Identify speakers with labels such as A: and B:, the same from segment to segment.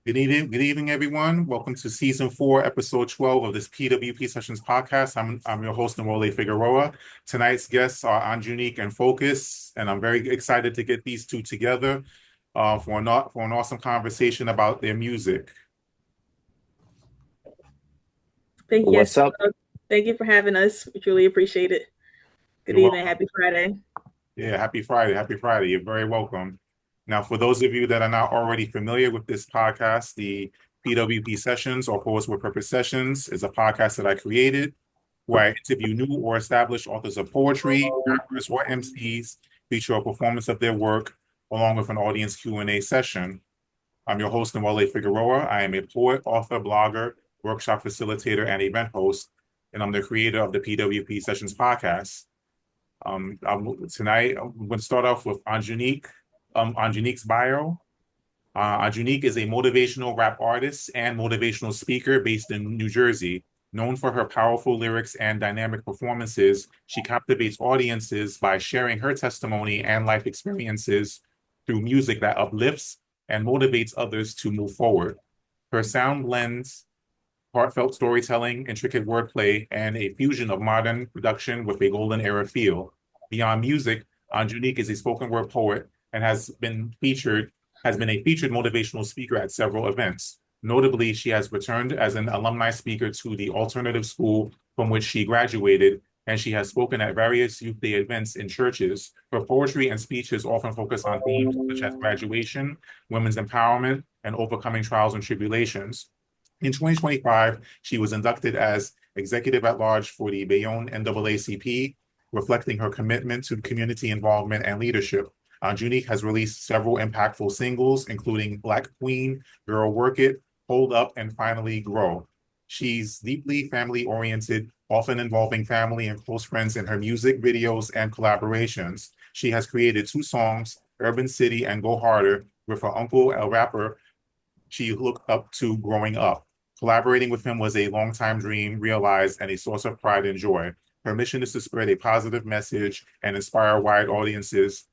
A: Good evening, everyone. Welcome to season 4, episode 12 of this P.W.P Sessions podcast. I'm your host, Nwole Figueroa. Tonight's guests are AnGunique and Focus, and I'm very excited to get these two together for an awesome conversation about their music.
B: Thank you guys.
C: What's up?
B: Thank you for having us. We truly appreciate it. Good
A: You're
B: evening.
A: welcome.
B: Happy Friday.
A: Yeah, happy Friday. Happy Friday. You're very welcome. Now, for those of you that are not already familiar with this podcast, the P.W.P Sessions or Poets with Purpose Sessions is a podcast that I created where I interview new or established authors of poetry, rappers, or MCs, feature a performance of their work, along with an audience Q&A session. I'm your host, Nwole Figueroa. I am a poet, author, blogger, workshop facilitator, and event host, and I'm the creator of the P.W.P Sessions podcast. Tonight, I'm going to start off with AnGunique. AnGunique's bio. AnGunique is a motivational rap artist and motivational speaker based in New Jersey. Known for her powerful lyrics and dynamic performances, she captivates audiences by sharing her testimony and life experiences through music that uplifts and motivates others to move forward. Her sound blends heartfelt storytelling, intricate wordplay, and a fusion of modern production with a golden era feel. Beyond music, AnGunique is a spoken word poet and has been a featured motivational speaker at several events. Notably, she has returned as an alumni speaker to the alternative school from which she graduated, and she has spoken at various youth day events in churches. Her poetry and speeches often focus on themes such as graduation, women's empowerment, and overcoming trials and tribulations. In 2025, she was inducted as Executive at Large for the Bayonne NAACP, reflecting her commitment to community involvement and leadership. AnGunique has released several impactful singles, including Black Queen, Girl Work It, Hold Up, and Finally Grow. She's deeply family-oriented, often involving family and close friends in her music, videos, and collaborations. She has created 2 songs, Urban City and Go Harder, with her uncle, a rapper she looked up to growing up. Collaborating with him was a longtime dream realized and a source of pride and joy. Her mission is to spread a positive message and inspire wide audiences,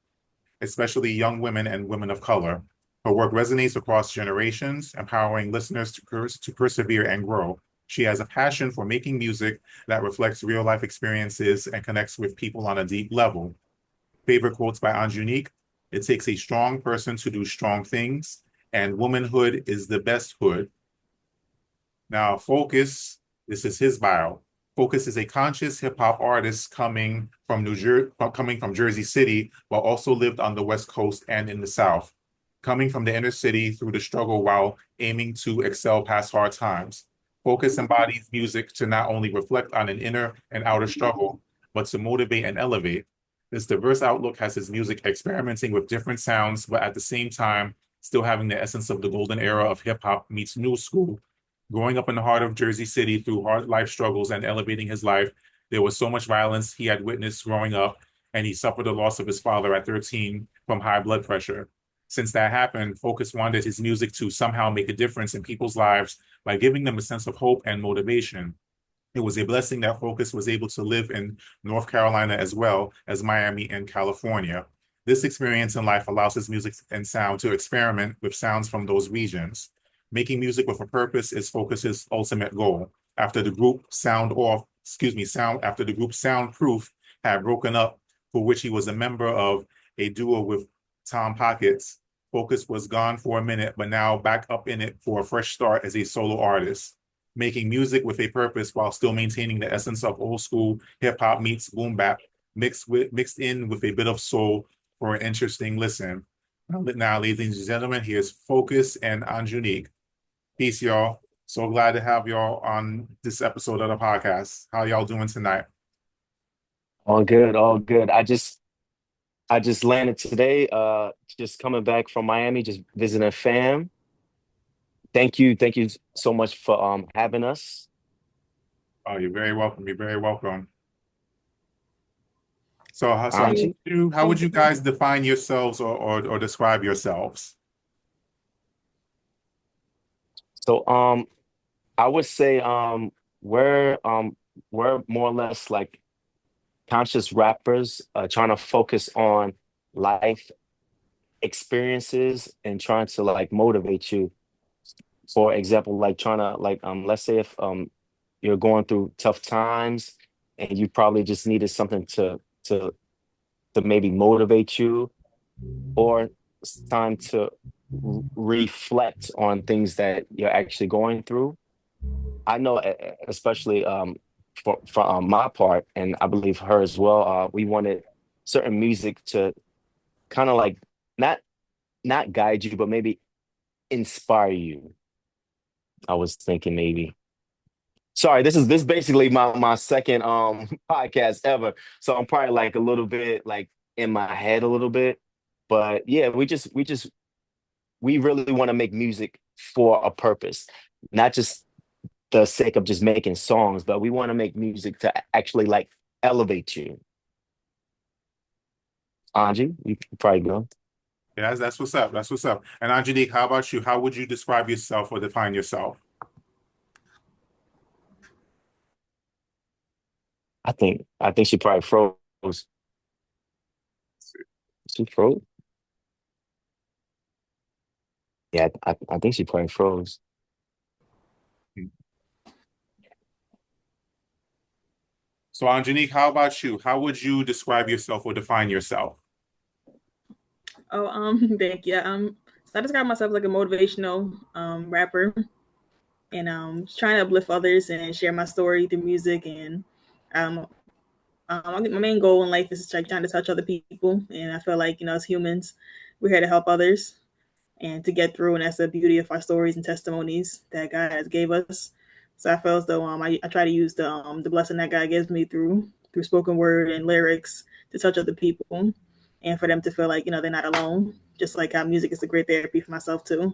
A: especially young women and women of color. Her work resonates across generations, empowering listeners to persevere and grow. She has a passion for making music that reflects real life experiences and connects with people on a deep level. Favorite quotes by AnGunique: "It takes a strong person to do strong things, and womanhood is the best hood." Now, Focus, this is his bio. Focus is a conscious hip hop artist coming from Jersey City, but also lived on the West Coast and in the South, coming from the inner city through the struggle while aiming to excel past hard times. Focus embodies music to not only reflect on an inner and outer struggle, but to motivate and elevate. This diverse outlook has his music experimenting with different sounds, but at the same time, still having the essence of the golden era of hip hop meets new school. Growing up in the heart of Jersey City through hard life struggles and elevating his life, there was so much violence he had witnessed growing up, and he suffered the loss of his father at 13 from high blood pressure. Since that happened, Focus wanted his music to somehow make a difference in people's lives by giving them a sense of hope and motivation. It was a blessing that Focus was able to live in North Carolina as well as Miami and California. This experience in life allows his music and sound to experiment with sounds from those regions. Making music with a purpose is Focus's ultimate goal. After the group after the group Soundproof had broken up, for which he was a member of a duo with Tom Pockets, Focus was gone for a minute, but now back up in it for a fresh start as a solo artist. Making music with a purpose while still maintaining the essence of old school hip hop meets boom bap, mixed in with a bit of soul for an interesting listen. Now, ladies and gentlemen, here's Focus and AnGunique. Peace, y'all. So glad to have y'all on this episode of the podcast. How y'all doing tonight?
C: All good, all good. I just landed today, just coming back from Miami, just visiting fam. Thank you so much for having us.
A: Oh, you're very welcome. You're very welcome. So
C: Angie.
A: how would you guys define yourselves or describe yourselves?
C: So I would say we're more or less like conscious rappers trying to focus on life experiences and trying to like motivate you For example, like trying to like let's say if you're going through tough times and you probably just needed something to maybe motivate you, or it's time to reflect on things that you're actually going through. I know, especially for my part, and I believe her as well. We wanted certain music to kind of like not not guide you, but maybe inspire you. I was thinking maybe. Sorry, this is basically my second podcast ever, so I'm probably like a little bit like in my head a little bit, but yeah, we really want to make music for a purpose, not just the sake of just making songs, but we want to make music to actually like elevate you. Angie, you can probably go.
A: Yeah, that's what's up. That's what's up. And Angelique, how about you? How would you describe yourself or define yourself?
C: I think she probably froze. She froze. Yeah, I think she probably froze.
A: So, Angelique, how about you? How would you describe yourself or define yourself?
B: Oh, thank you. So I describe myself like a motivational rapper, and trying to uplift others and share my story through music. And um, my main goal in life is like trying to touch other people. And I feel like as humans, we're here to help others and to get through. And that's the beauty of our stories and testimonies that God has gave us. So I feel as though I try to use the blessing that God gives me through spoken word and lyrics to touch other people, and for them to feel like they're not alone. Just like how music is a great therapy for myself too.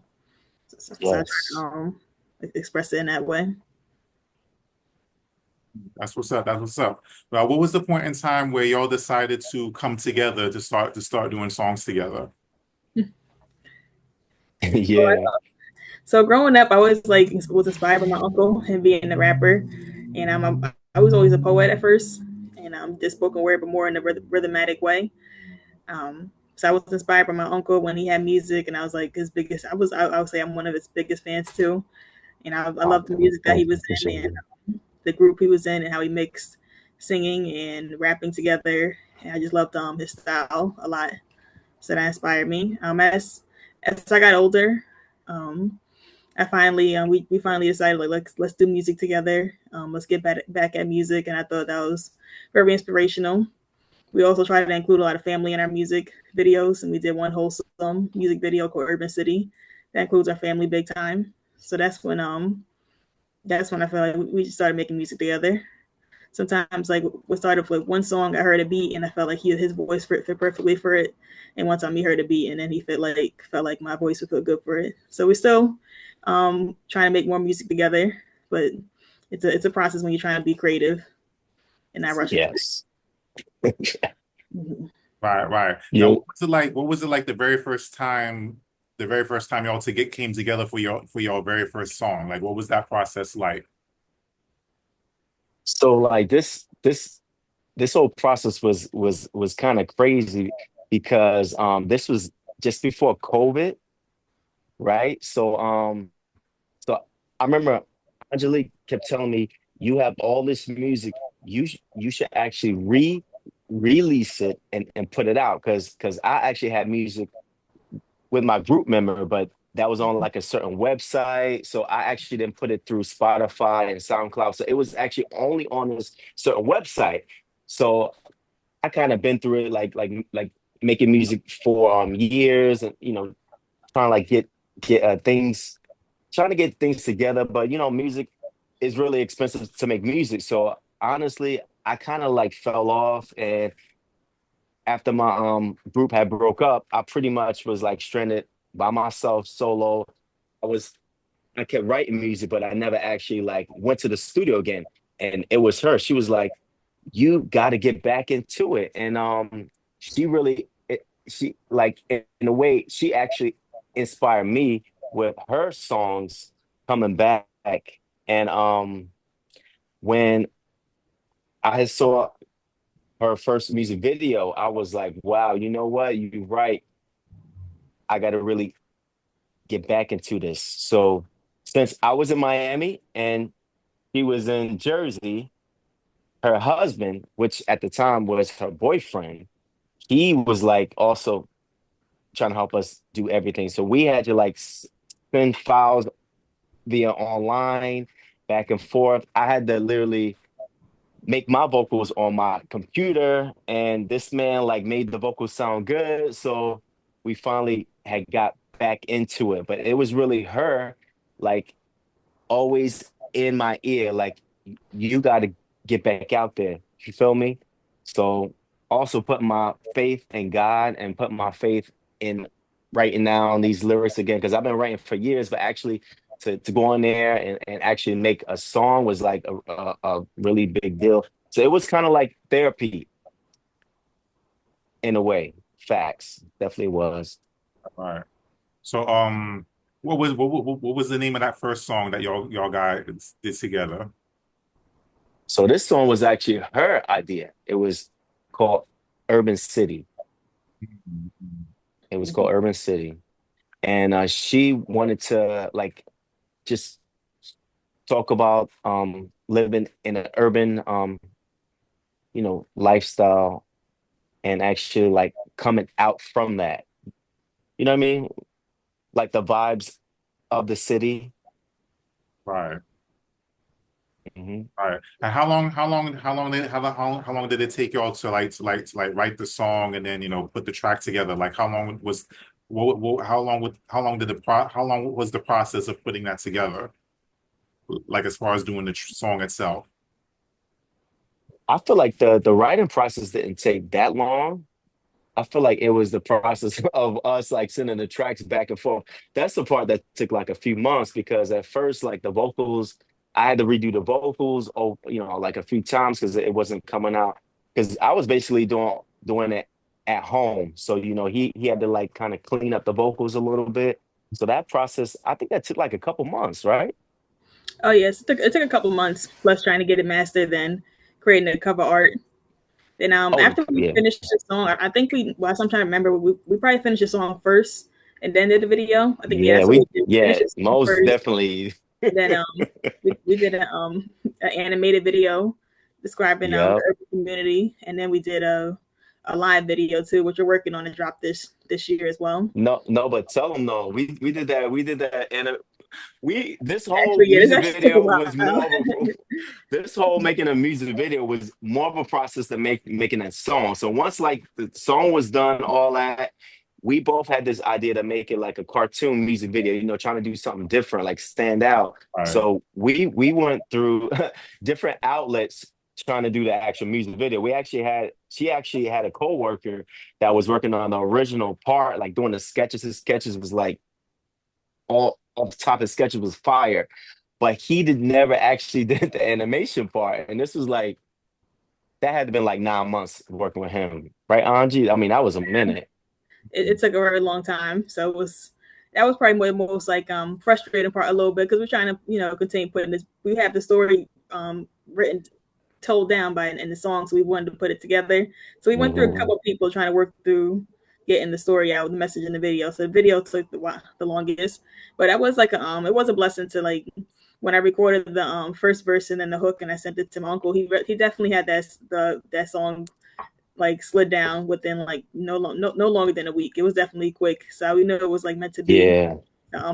B: So I try to
C: Yes.
B: express it in that way.
A: That's what's up. That's what's up. Well, what was the point in time where y'all decided to come together to start doing songs together?
C: Yeah.
B: So growing up, I always like was inspired by my uncle and being a rapper, and I was always a poet at first, and just spoken word, but more in a rhythmatic way. So I was inspired by my uncle when he had music, and I was like his biggest. I would say I'm one of his biggest fans too, and I
C: Oh,
B: loved the music that he
C: thank you.
B: was in
C: Appreciate
B: and
C: it.
B: the group he was in and how he mixed singing and rapping together. And I just loved his style a lot. So that inspired me. As I got older, um, I finally we finally decided like let's do music together. Let's get back at music, and I thought that was very inspirational. We also try to include a lot of family in our music videos, and we did one wholesome music video called Urban City that includes our family big time. So that's when I feel like we just started making music together. Sometimes like we started with one song, I heard a beat, and I felt like his voice fit perfectly for it. And one time he heard a beat, and then he felt like my voice would feel good for it. So we're still trying to make more music together, but it's a process when you're trying to be creative and not rush into it.
C: Yes.
B: Mm-hmm.
A: Right, right. Now,
C: Yeah.
A: what was it like? What was it like the very first time y'all to get came together for your very first song? Like, what was that process like?
C: So like this whole process was kind of crazy because this was just before COVID, right? So I remember Angelique kept telling me, "You have all this music. You should actually release it and put it out." Because I actually had music with my group member, but that was on like a certain website. So I actually didn't put it through Spotify and SoundCloud. So it was actually only on this certain website. So I kind of been through it like making music for years, and trying to like get things trying to get things together. But music is really expensive to make music. So honestly, I kind of like fell off, and after my group had broke up, I pretty much was like stranded by myself solo. I was I kept writing music, but I never actually like went to the studio again. And it was her. She was like, "You got to get back into it." And she really, she like in a way, she actually inspired me with her songs coming back. And when I saw her first music video, I was like, "Wow, you know what? You're right. I got to really get back into this." So since I was in Miami and he was in Jersey, her husband, which at the time was her boyfriend, he was like also trying to help us do everything. So we had to like send files via online, back and forth. I had to literally make my vocals on my computer, and this man like made the vocals sound good. So we finally had got back into it. But it was really her, like always in my ear, like you got to get back out there. You feel me? So also put my faith in God and put my faith in writing down these lyrics again, because I've been writing for years, but actually to go on there and actually make a song was like a really big deal. So it was kind of like therapy in a way. Facts. Definitely was.
A: All right. So what was the name of that first song that y'all guys did together?
C: So this song was actually her idea. It was called Urban City. It was called Urban City. And she wanted to like just talk about living in an urban lifestyle and actually like coming out from that. You know what I mean? Like the vibes of the city.
A: Right.
C: Mhm.
A: All right. And how long did it take y'all to write the song and then put the track together? Like how long was how long did how long was the process of putting that together? Like as far as doing the song itself.
C: I feel like the writing process didn't take that long. I feel like it was the process of us like sending the tracks back and forth. That's the part that took like a few months because at first, like the vocals, I had to redo the vocals, like a few times because it wasn't coming out. Because I was basically doing it at home, so he had to like kind of clean up the vocals a little bit. So that process, I think that took like a couple months, right?
B: Oh yes, it took a couple months plus trying to get it mastered, then creating the cover art. Then
C: Oh
B: after we
C: yeah,
B: finished the song, I think well, I'm trying to remember, we probably finished the song first and then did the video. I think
C: yeah,
B: that's what we
C: we
B: did. We finished
C: yeah,
B: the song
C: most
B: first,
C: definitely.
B: then we did an animated video describing the
C: Yep.
B: urban community, and then we did a live video too, which we're working on to drop this year as well.
C: No, no, but tell them no. We did that. We did that, and we this whole
B: Actually, yeah, this
C: music
B: actually took a
C: video was
B: while.
C: more of a this whole making a music video was more of a process than making that song. So once like the song was done, all that, we both had this idea to make it like a cartoon music video, trying to do something different, like stand out.
A: All right.
C: So we went through different outlets trying to do the actual music video. She actually had a coworker that was working on the original part, like doing the sketches. His sketches was like all off the top, his sketches was fire, but he did never actually did the animation part. And this was like that had to been like 9 months working with him, right, Angie? I mean, that was a minute.
B: It took a very long time, so that was probably the most like frustrating part a little bit because we're trying to continue putting this. We have the story written told down by in the song, so we wanted to put it together. So we went through a
C: Mhm.
B: couple of people trying to work through getting the story out, the message in the video. So the video took the longest, but that was like it was a blessing to like when I recorded the first verse and then the hook and I sent it to my uncle. He definitely had that song like slid down within like no longer than a week. It was definitely quick, so we knew it was like meant to be.
C: Yeah,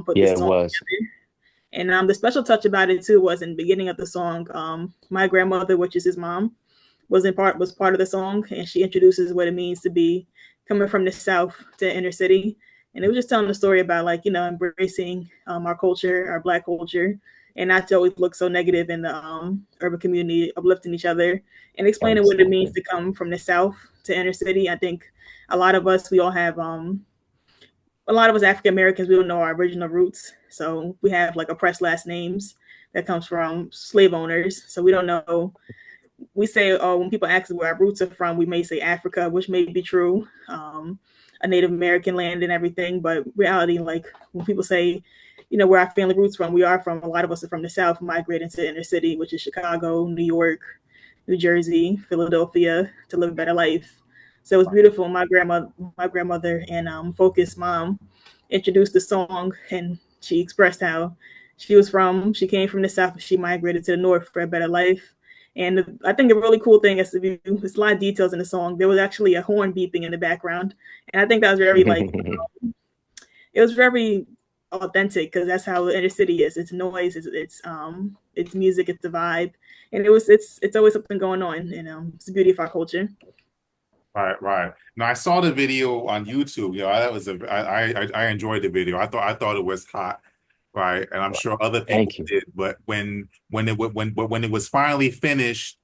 B: Put
C: yeah,
B: this
C: it
B: song
C: was.
B: together. And the special touch about it too was in the beginning of the song. My grandmother, which is his mom, was part of the song, and she introduces what it means to be coming from the South to the inner city. And it was just telling the story about like embracing our culture, our Black culture, and not to always look so negative in the urban community, uplifting each other and explaining what it means
C: Exactly.
B: to come from the South to inner city. I think a lot of us, we all have a lot of us African Americans, we don't know our original roots. So we have like oppressed last names that comes from slave owners. So we don't know. We say, oh, when people ask us where our roots are from, we may say Africa, which may be true, a Native American land and everything. But reality, like when people say, where our family roots from, we are from, a lot of us are from the South, migrating to the inner city, which is Chicago, New York, New Jersey, Philadelphia, to live a better life. So it was beautiful. My grandmother and Focus mom introduced the song, and she expressed how She came from the South. She migrated to the North for a better life. And I think a really cool thing is there's a lot of details in the song. There was actually a horn beeping in the background, and I think that was very like it was very authentic because that's how the inner city is. It's noise, it's music, it's the vibe, and it's always something going on. It's the beauty of our culture.
A: Right, right. Now I saw the video on YouTube. That was I enjoyed the video. I thought it was hot, right? And I'm sure other people
C: Thank you.
A: did. But when it was finally finished,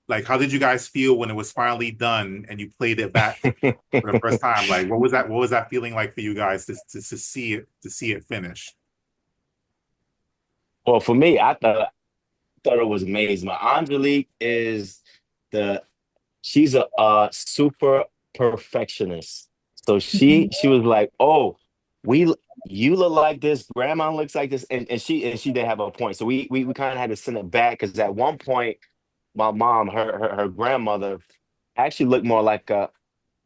A: like how did you guys feel when it was finally done and you played it back for the first time? Like what was that feeling like for you guys to see it finished?
C: Well, for me, I thought it was amazing. My Angelique is the she's a super perfectionist. So she was like, "Oh, we you look like this, grandma looks like this," and she did have a point. So we kind of had to send it back because at one point, my mom, her grandmother, actually looked more like a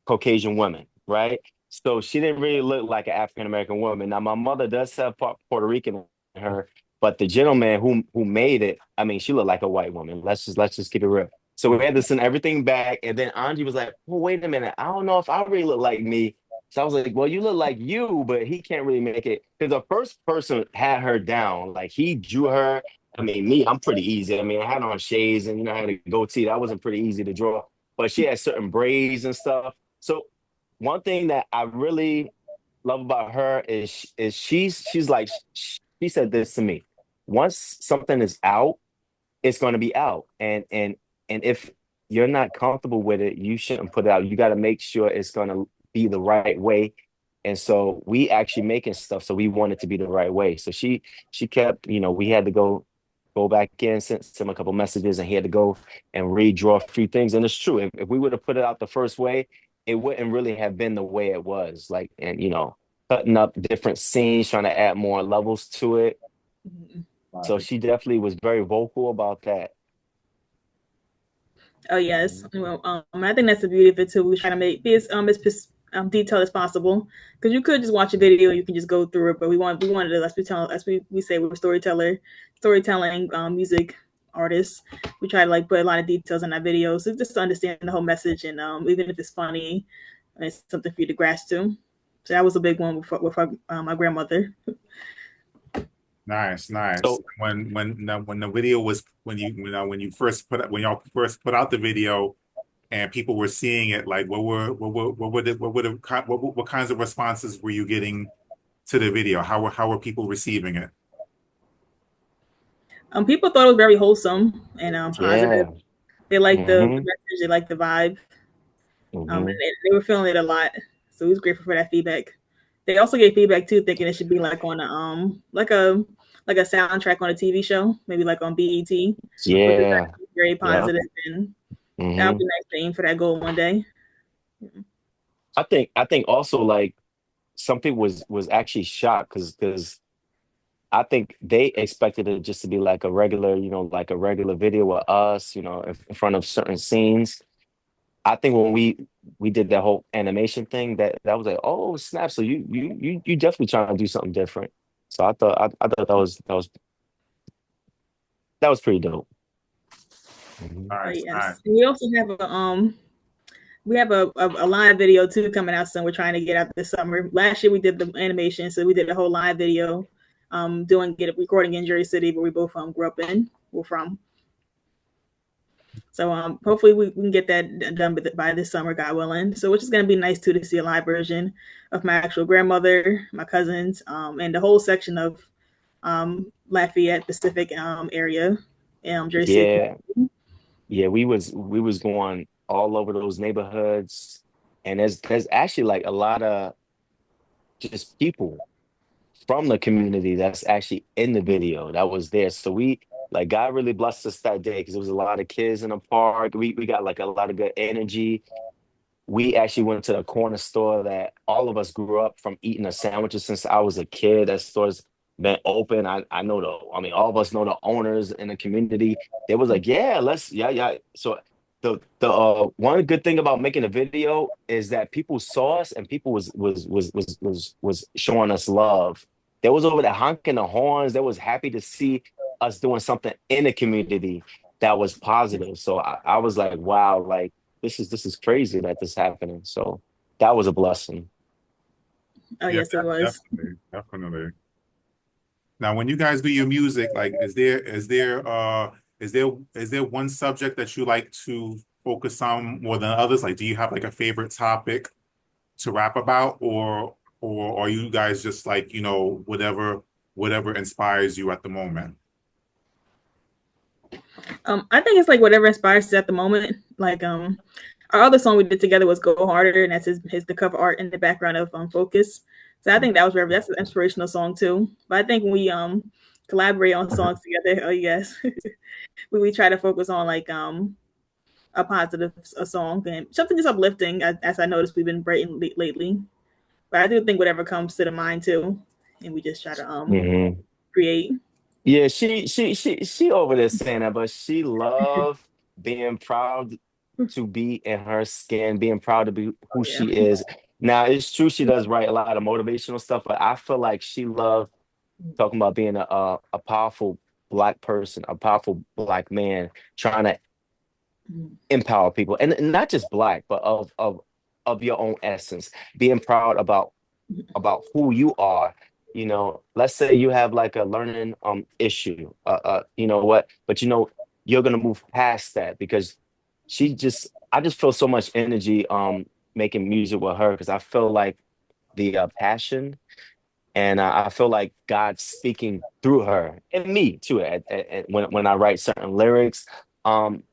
C: Caucasian woman, right? So she didn't really look like an African American woman. Now my mother does have Puerto Rican in her, but the gentleman who made it, I mean, she looked like a white woman. Let's just keep it real. So we had to send everything back, and then Angie was like, "Oh, wait a minute, I don't know if I really look like me." So I was like, "Well, you look like you, but he can't really make it because the first person had her down. Like he drew her. I mean, me, I'm pretty easy. I mean, I had on shades and I had a goatee. That wasn't pretty easy to draw, but she had certain braids and stuff. So one thing that I really love about her is she's like she said this to me. Once something is out, it's going to be out, and if you're not comfortable with it, you shouldn't put it out. You got to make sure it's going to be the right way. And so we actually making stuff, so we want it to be the right way. So she kept, we had to go back in, sent him a couple messages, and he had to go and redraw a few things. And it's true. If we would have put it out the first way, it wouldn't really have been the way it was. Like, and cutting up different scenes, trying to add more levels to it. So
A: Right.
C: she definitely was very vocal about that.
B: Oh yes,
C: Mhm.
B: well, I think that's the beauty of it too. We try to be as detailed as possible because you could just watch a video, you can just go through it, but we wanted to, as we say, we're storytelling music artists. We try to like put a lot of details in our videos, so just to understand the whole message, and even if it's funny, it's something for you to grasp to. So that was a big one my grandmother.
A: Nice, nice.
C: So
A: When the video was when y'all first put out the video and people were seeing it, like what kinds of responses were you getting to the video? How were people receiving it?
B: People thought it was very wholesome and positive.
C: yeah.
B: They liked the
C: hmm
B: message, they liked the vibe.
C: hmm
B: And they were feeling it a lot. So we was grateful for that feedback. They also gave feedback too, thinking it should be like on a soundtrack on a TV show, maybe like on BET, which is
C: Yeah.
B: actually very
C: Yeah.
B: positive, and that would
C: hmm
B: be nice to aim for that goal one day.
C: I think also like some people was actually shocked because I think they expected it just to be like a regular, like a regular video with us, in front of certain scenes. I think when we did that whole animation thing, that was like, oh snap! So you definitely trying to do something different. So I thought that was pretty dope. Mhm.
B: Oh
A: Nice, nice.
B: yes, and we also have a live video too coming out soon. We're trying to get out this summer. Last year we did the animation, so we did a whole live video, doing get it recording in Jersey City, where we both grew up in. We're from. So hopefully we can get that done by this summer, God willing. So which is going to be nice too to see a live version of my actual grandmother, my cousins, and the whole section of Lafayette Pacific area, Jersey City.
C: Yeah, yeah, we was going all over those neighborhoods, and there's actually like a lot of just people from the community that's actually in the video that was there. So we like God really blessed us that day because there was a lot of kids in the park. We got like a lot of good energy. We actually went to the corner store that all of us grew up from eating the sandwiches since I was a kid. That store's been open. I know I mean, all of us know the owners in the community. They was like, yeah, yeah, yeah. So the one good thing about making a video is that people saw us and people was showing us love. They was over there honking the horns. They was happy to see us doing something in the community that was positive. So I was like, wow, like this is crazy that this happening. So that was a blessing.
B: Oh
A: Yeah,
B: yes, it was.
A: definitely, definitely. Now, when you guys do your music, like, is there one subject that you like to focus on more than others? Like, do you have like a favorite topic to rap about, or are you guys just like, whatever inspires you at the moment?
B: I think it's like whatever inspires us at the moment. Like our other song we did together was "Go Harder," and that's his the cover art in the background of Focus. So I think that was very that's an inspirational song too. But I think when we collaborate on songs together, oh yes, we try to focus on like a positive a song and something just uplifting. As I noticed, we've been writing lately. But I do think whatever comes to the mind too, and we just try to
C: Hmm.
B: create.
C: Yeah, she over there saying that, but she loved being proud to be in her skin, being proud to be
B: Oh
C: who
B: yeah.
C: she is. Now, it's true she does write a lot of motivational stuff, but I feel like she loved talking about being a powerful black person, a powerful black man trying to empower people, and not just black, but of your own essence, being proud about who you are. Let's say you have like a learning issue, you know what, but you're gonna move past that because I just feel so much energy making music with her because I feel like the passion, and I feel like God's speaking through her and me too when I write certain lyrics. um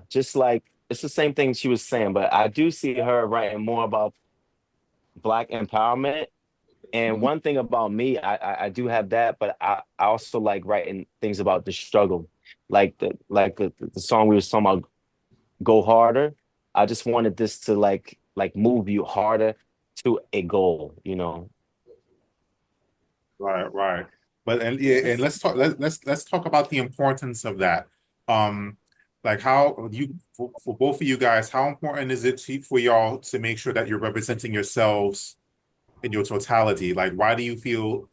C: just like it's the same thing she was saying, but I do see her writing more about black empowerment. And one thing about me, I do have that, but I also like writing things about the struggle, like the song we was talking about, "Go Harder." I just wanted this to like move you harder to a goal, you know.
A: Right, right. But and yeah, and
B: Yes.
A: let's talk about the importance of that. Um, like how you for both of you guys, how important is it for y'all to make sure that you're representing yourselves in your totality? Like, why do you feel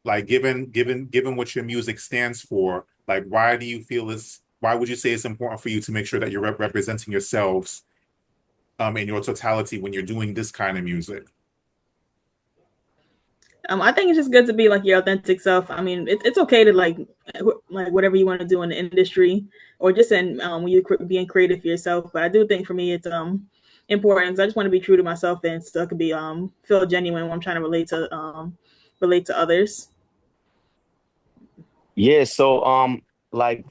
A: like given what your music stands for, like why would you say it's important for you to make sure that you're representing yourselves in your totality when you're doing this kind of music?
B: I think it's just good to be like your authentic self. I mean, it's okay to like whatever you want to do in the industry or just in when you're being creative for yourself. But I do think for me it's important. 'Cause I just want to be true to myself and still can be feel genuine when I'm trying to relate to others.
C: Yeah, so like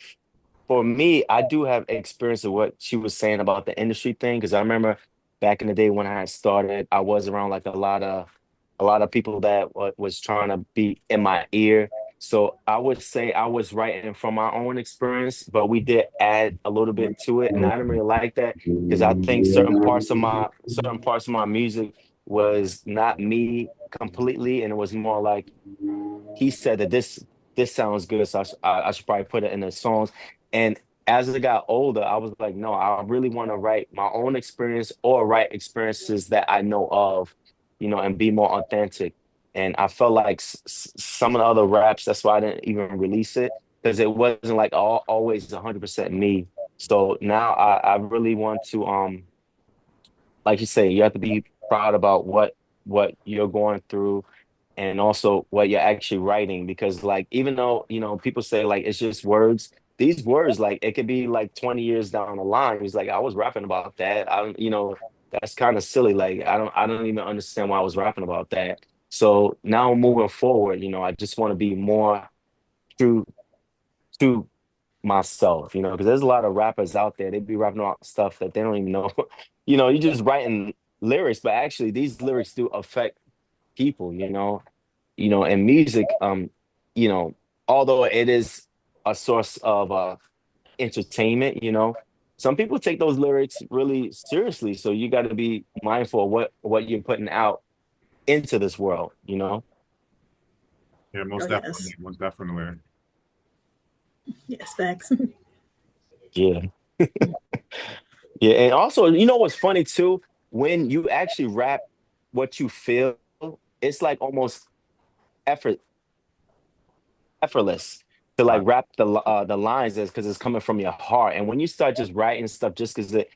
C: for me, I do have experience of what she was saying about the industry thing because I remember back in the day when I had started, I was around like a lot of people that was trying to be in my ear. So I would say I was writing from my own experience, but we did add a little bit to it, and I didn't really like that because I think certain parts of my music was not me completely, and it was more like he said that this sounds good, so I should probably put it in the songs. And as I got older, I was like, no, I really want to write my own experience or write experiences that I know of, and be more authentic. And I felt like some of the other raps, that's why I didn't even release it because it wasn't like always 100% me. So now I really want to like you say, you have to be proud about what you're going through and also what you're actually writing because like even though people say like it's just words, these words like it could be like 20 years down the line. It's like I was rapping about that. I don't, that's kind of silly. Like I don't even understand why I was rapping about that. So now moving forward, I just want to be more true to myself, because there's a lot of rappers out there. They be rapping about stuff that they don't even know. You just writing lyrics, but actually these lyrics do affect people, and music, you know, although it is a source of entertainment, some people take those lyrics really seriously. So you got to be mindful of what you're putting out into this world.
A: Yeah,
B: Oh
A: most
B: yes,
A: definitely, most definitely.
B: yes, facts.
C: Yeah. Yeah. And also, what's funny too? When you actually rap what you feel, it's like almost effort. effortless to like
A: Right.
C: rap the lines is because it's coming from your heart. And when you start just writing stuff just because it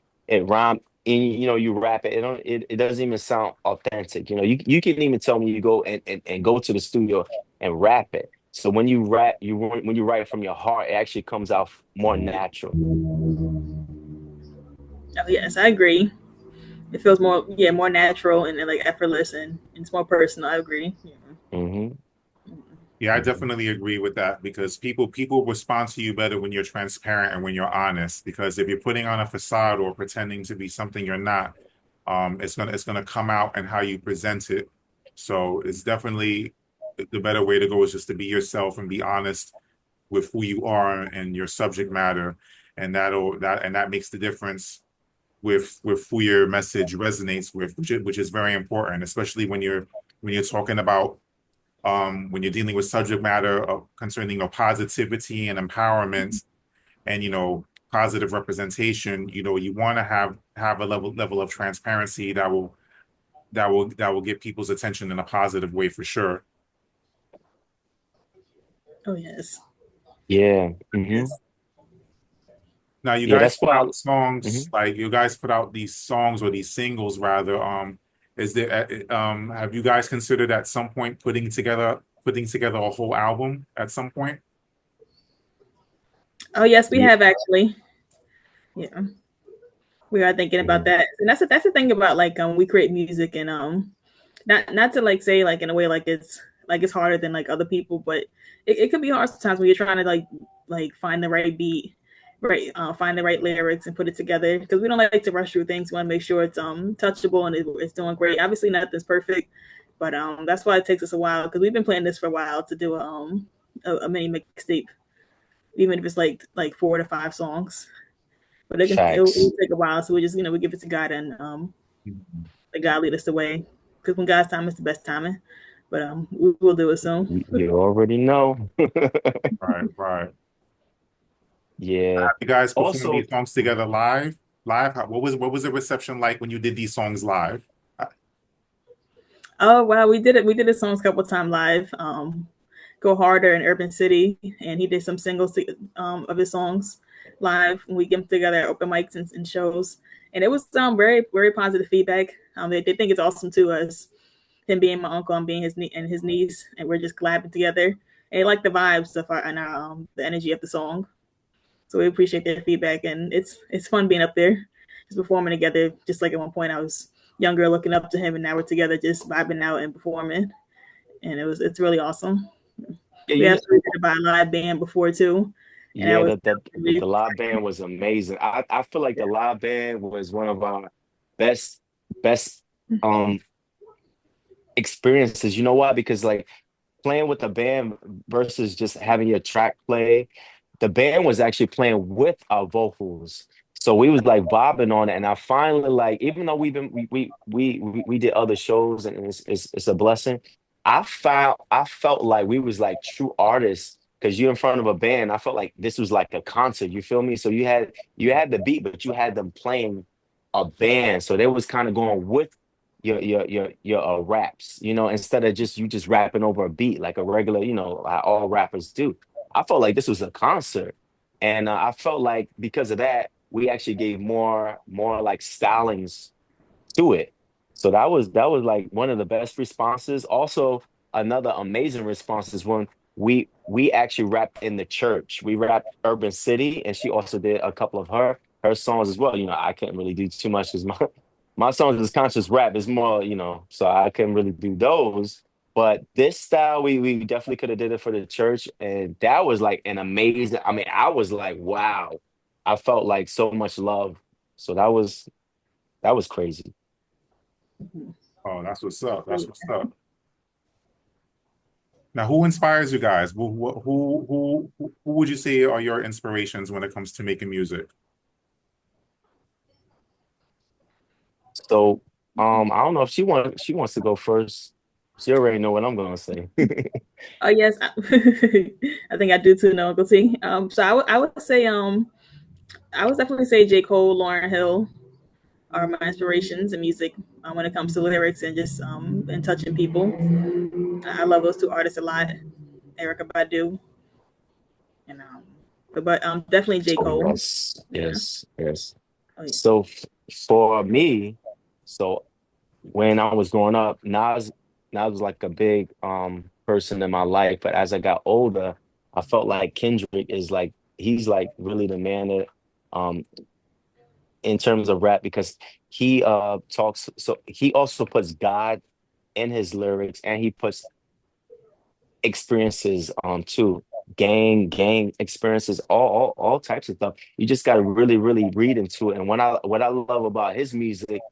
C: rhyme and you rap it, it doesn't even sound authentic. You can even tell me you go and go to the studio and rap it. So when you write from your heart, it actually comes out more natural.
B: Oh yes, I agree. It feels more, yeah, more natural and like effortless, and it's more personal. I agree. Yeah.
C: Hmm.
A: Yeah, I definitely agree with that because people respond to you better when you're transparent and when you're honest. Because if you're putting on a facade or pretending to be something you're not, it's gonna come out and how you present it. So it's definitely the better way to go is just to be yourself and be honest with who you are and your subject matter, and that makes the difference with who your message resonates with, which is very important, especially when you're talking about when you're dealing with subject matter concerning positivity and empowerment and positive representation. You want to have a level of transparency that will get people's attention in a positive way for sure.
B: Oh yes.
C: Yeah. Hmm.
B: Yes.
A: Now you
C: Yeah,
A: guys
C: that's
A: put
C: why.
A: out songs,
C: Mhm.
A: like you guys put out these songs or these singles rather. Is there have you guys considered at some point putting together a whole album at some point?
B: Oh yes, we
C: Yeah.
B: have actually. Yeah, we are thinking about
C: Mhm.
B: that, and that's the thing about like we create music, and not to like say like in a way like it's harder than like other people, but it could be hard sometimes when you're trying to like find the right beat, right, find the right lyrics and put it together, because we don't like to rush through things. We want to make sure it's touchable and it's doing great. Obviously nothing's perfect, but that's why it takes us a while, because we've been planning this for a while to do a mini mixtape, even if it's like 4 to 5 songs. But it'll
C: Facts.
B: take a while, so we just we give it to God, and
A: Mhm.
B: let God lead us the way. Because when God's time is the best timing. But we will do it soon.
C: You already know.
A: Right, right.
C: Yeah.
A: Have you guys performed
C: Also,
A: these songs together live? Live? What was the reception like when you did these songs live?
B: Oh wow, we did it. We did the songs a couple times live. Go Harder in Urban City, and he did some singles of his songs live. And we get them together at open mics and shows, and it was very very positive feedback. They think it's awesome too, as him being my uncle and being his niece, and we're just collabing together. And they like the vibes of our and our the energy of the song. So we appreciate their feedback, and it's fun being up there, just performing together. Just like at one point I was younger, looking up to him, and now we're together, just vibing out and performing, and it's really awesome.
C: yeah,
B: We actually did it by a live band before too, and
C: yeah,
B: really
C: the live band was amazing. I feel like the live band was one of our best best um experiences. You know why? Because like playing with the band versus just having your track play, the band was actually playing with our vocals. So we was like bobbing on it, and I finally like, even though we did other shows, and it's a blessing. I felt like we was like true artists because you're in front of a band. I felt like this was like a concert. You feel me? So you had the beat, but you had them playing a band, so they was kind of going with your raps, instead of just you just rapping over a beat like a regular, like all rappers do. I felt like this was a concert, and I felt like because of that, we actually gave more like stylings to it. So that was like one of the best responses. Also, another amazing response is when we actually rapped in the church. We rapped Urban City, and she also did a couple of her songs as well. I couldn't really do too much because my songs is conscious rap. It's more, so I couldn't really do those. But this style, we definitely could have did it for the church, and that was like an amazing. I mean, I was like, wow, I felt like so much love. So that was crazy.
A: Oh, that's what's up. That's what's up. Now, who inspires you guys? Who would you say are your inspirations when it comes to making music?
C: So I don't know if she wants to go first. She already know what I'm gonna say.
B: Oh yes, I think I do too, know Uncle T. So I would say I would definitely say J Cole, Lauryn Hill are my inspirations in music when it comes to lyrics and just and touching people. I love those two artists a lot. Erica Badu. And but definitely J.
C: Oh
B: Cole.
C: yes,
B: Yeah.
C: yes, yes.
B: Oh yeah.
C: So for me, so when I was growing up, Nas was like a big person in my life. But as I got older, I felt like Kendrick is like he's like really the man that um in terms of rap because he talks so he also puts God in his lyrics and he puts experiences too. Gang experiences, all types of stuff. You just gotta really read into it. And what I love about his music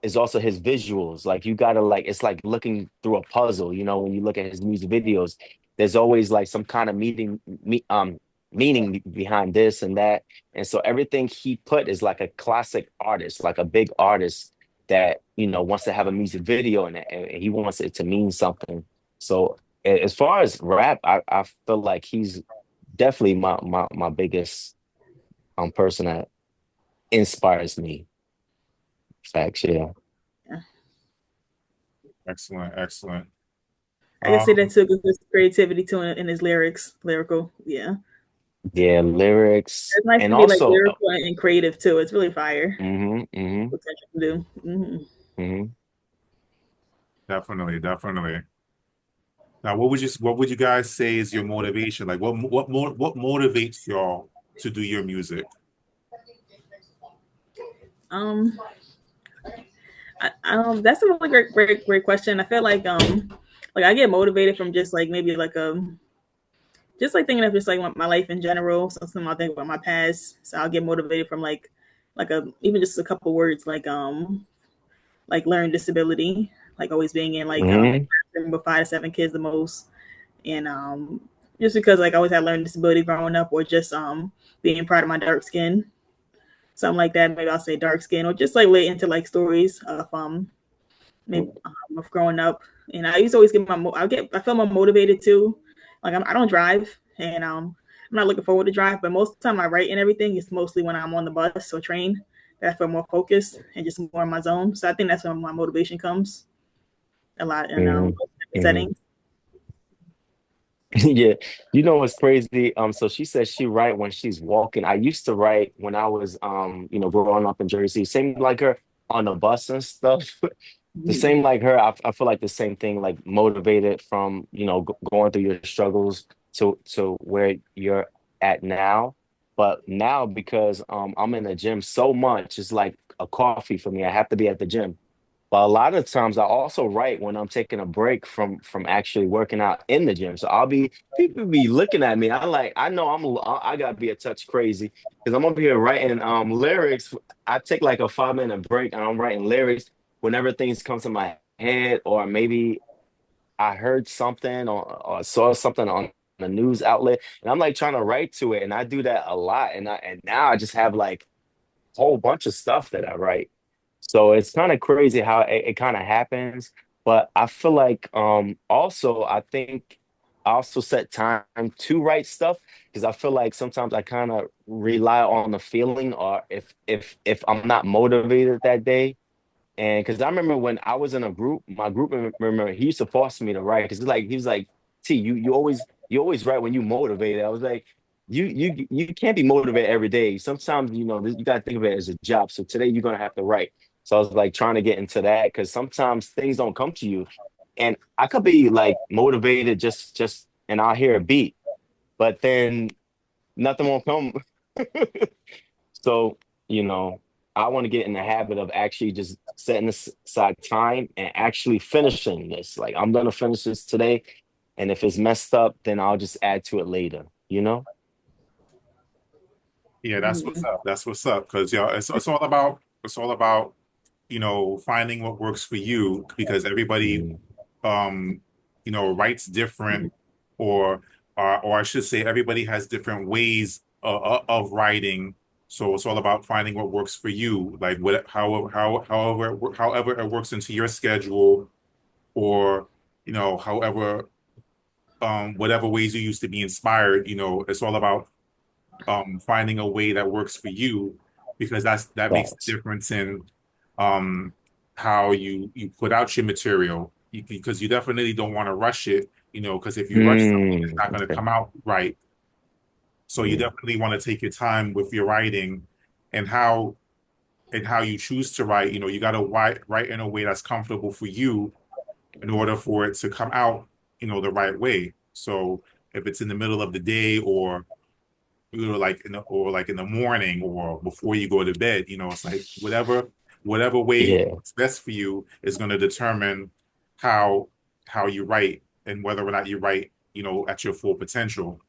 C: is also his visuals. Like you gotta like it's like looking through a puzzle, you know, when you look at his music videos, there's always like some kind of meaning behind this and that. And so everything he put is like a classic artist, like a big artist that, you know, wants to have a music video and he wants it to mean something. So as far as rap, I feel like he's definitely my biggest person that inspires me. Facts, yeah.
B: Yeah.
A: Excellent, excellent.
B: I can say
A: Um,
B: that too, because there's creativity too in his lyrics, lyrical. Yeah.
C: Yeah, lyrics
B: It's nice
C: and
B: to be like
C: also
B: lyrical and creative too. It's really fire.
C: hmm
B: What Kendrick can do.
C: hmm
A: definitely, definitely. Now, what would you guys say is your motivation? Like, what motivates y'all to do your music?
B: Um, that's a really great question. I feel like I get motivated from just like maybe like just like thinking of just like my life in general. Something I think about my past, so I'll get motivated from like a even just a couple words like learning disability, like always being in
C: hmm
B: with 5 to 7 kids the most, and just because like I always had learning disability growing up, or just being proud of my dark skin, something like that. Maybe I'll say dark skin, or just like lay into like stories of maybe of growing up. And I used to always get I feel more motivated too. Like I don't drive, and I'm not looking forward to drive, but most of the time I write and everything. It's mostly when I'm on the bus or train that I feel more focused and just more in my zone. So I think that's when my motivation comes a lot in
C: hmm hmm
B: settings.
C: Yeah, you know what's crazy? So she says she write when she's walking. I used to write when I was you know, growing up in Jersey. Same like her on the bus and stuff. The
B: Mhm.
C: same like her, I feel like the same thing, like motivated from, you know, going through your struggles to where you're at now. But now because I'm in the gym so much, it's like a coffee for me. I have to be at the gym. But a lot of times I also write when I'm taking a break from actually working out in the gym. So I'll be people be looking at me. I know I gotta be a touch crazy because I'm over here writing lyrics. I take like a 5 minute break and I'm writing lyrics whenever things come to my head, or maybe I heard something or saw something on a news outlet and I'm like trying to write to it. And I do that a lot. And now I just have like a whole bunch of stuff that I write. So it's kind of crazy how it kind of happens. But I feel like also I think I also set time to write stuff because I feel like sometimes I kind of rely on the feeling, or if I'm not motivated that day. And because I remember when I was in a group, my group remember he used to force me to write because like he was like, T, you always write when you motivated. I was like, you can't be motivated every day. Sometimes you know you gotta think of it as a job. So today you're gonna have to write. So I was like trying to get into that because sometimes things don't come to you, and I could be like motivated just and I'll hear a beat, but then nothing won't come. So, you know, I want to get in the habit of actually just setting aside time and actually finishing this. Like, I'm going to finish this today. And if it's messed up, then I'll just add to it later, you know?
A: Yeah, that's what's
B: Mhm.
A: up. That's what's up. Because it's all about finding what works for you because everybody
C: Mm,
A: um writes different or or I should say everybody has different ways of writing. So it's all about finding what works for you, like what however it works into your schedule or however whatever ways you used to be inspired. It's all about finding a way that works for you because that makes a
C: facts.
A: difference in um, how you put out your material because you definitely don't want to rush it, because if you rush something, it's not going to
C: Okay.
A: come out right. So you definitely want to take your time with your writing and how you choose to write. You got to write in a way that's comfortable for you in order for it to come out, the right way. So if it's in the middle of the day or like in the morning or before you go to bed, it's like whatever way
C: Yeah,
A: is best for you is going to determine how you write and whether or not you write, at your full potential.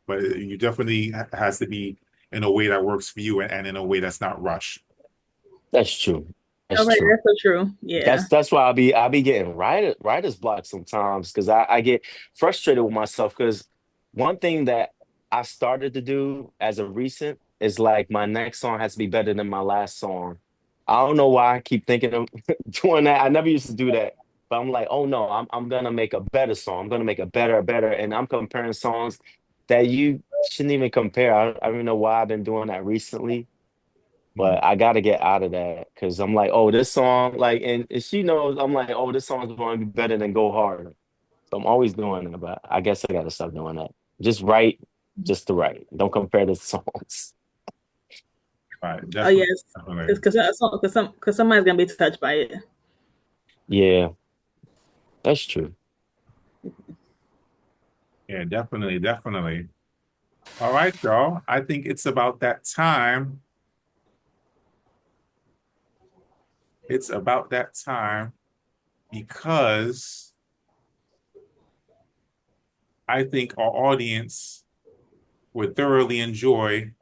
A: But you definitely has to be in a way that works for you and in a way that's not rushed.
C: that's true.
B: All
C: That's
B: right,
C: true.
B: that's so true. Yeah.
C: That's why I be getting writer's block sometimes because I get frustrated with myself because one thing that I started to do as of recent is like my next song has to be better than my last song. I don't know why I keep thinking of doing that. I never used to do that, but I'm like, oh no, I'm gonna make a better song. I'm gonna make a better, and I'm comparing songs that you shouldn't even compare. I don't even know why I've been doing that recently,
A: Mhm.
C: but I got to get out of that because I'm like, oh, this song, like, and she knows I'm like, oh, this song's going to be better than Go Harder. So I'm always doing that, but I guess I got to stop doing that. Just write, just to write. Don't compare the songs.
A: Right,
B: Oh
A: definitely,
B: yes,
A: definitely.
B: because somebody's gonna be touched by it.
C: Yeah, that's true.
A: Yeah, definitely, definitely. All right, y'all. I think it's about that time. It's about that time because I think our audience would thoroughly enjoy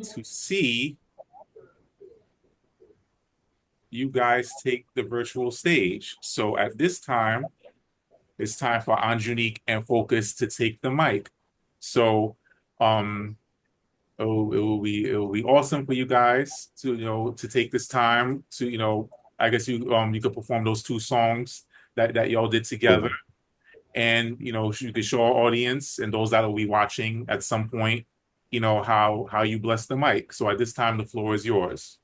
A: to see you guys take the virtual stage. So at this time, it's time for AnGunique and Focus to take the mic. So um it will be awesome for you guys to to take this time to I guess you could perform those two songs that y'all did together,
C: Cool.
A: and you could show our audience and those that will be watching at some point how you bless the mic. So at this time the floor is yours.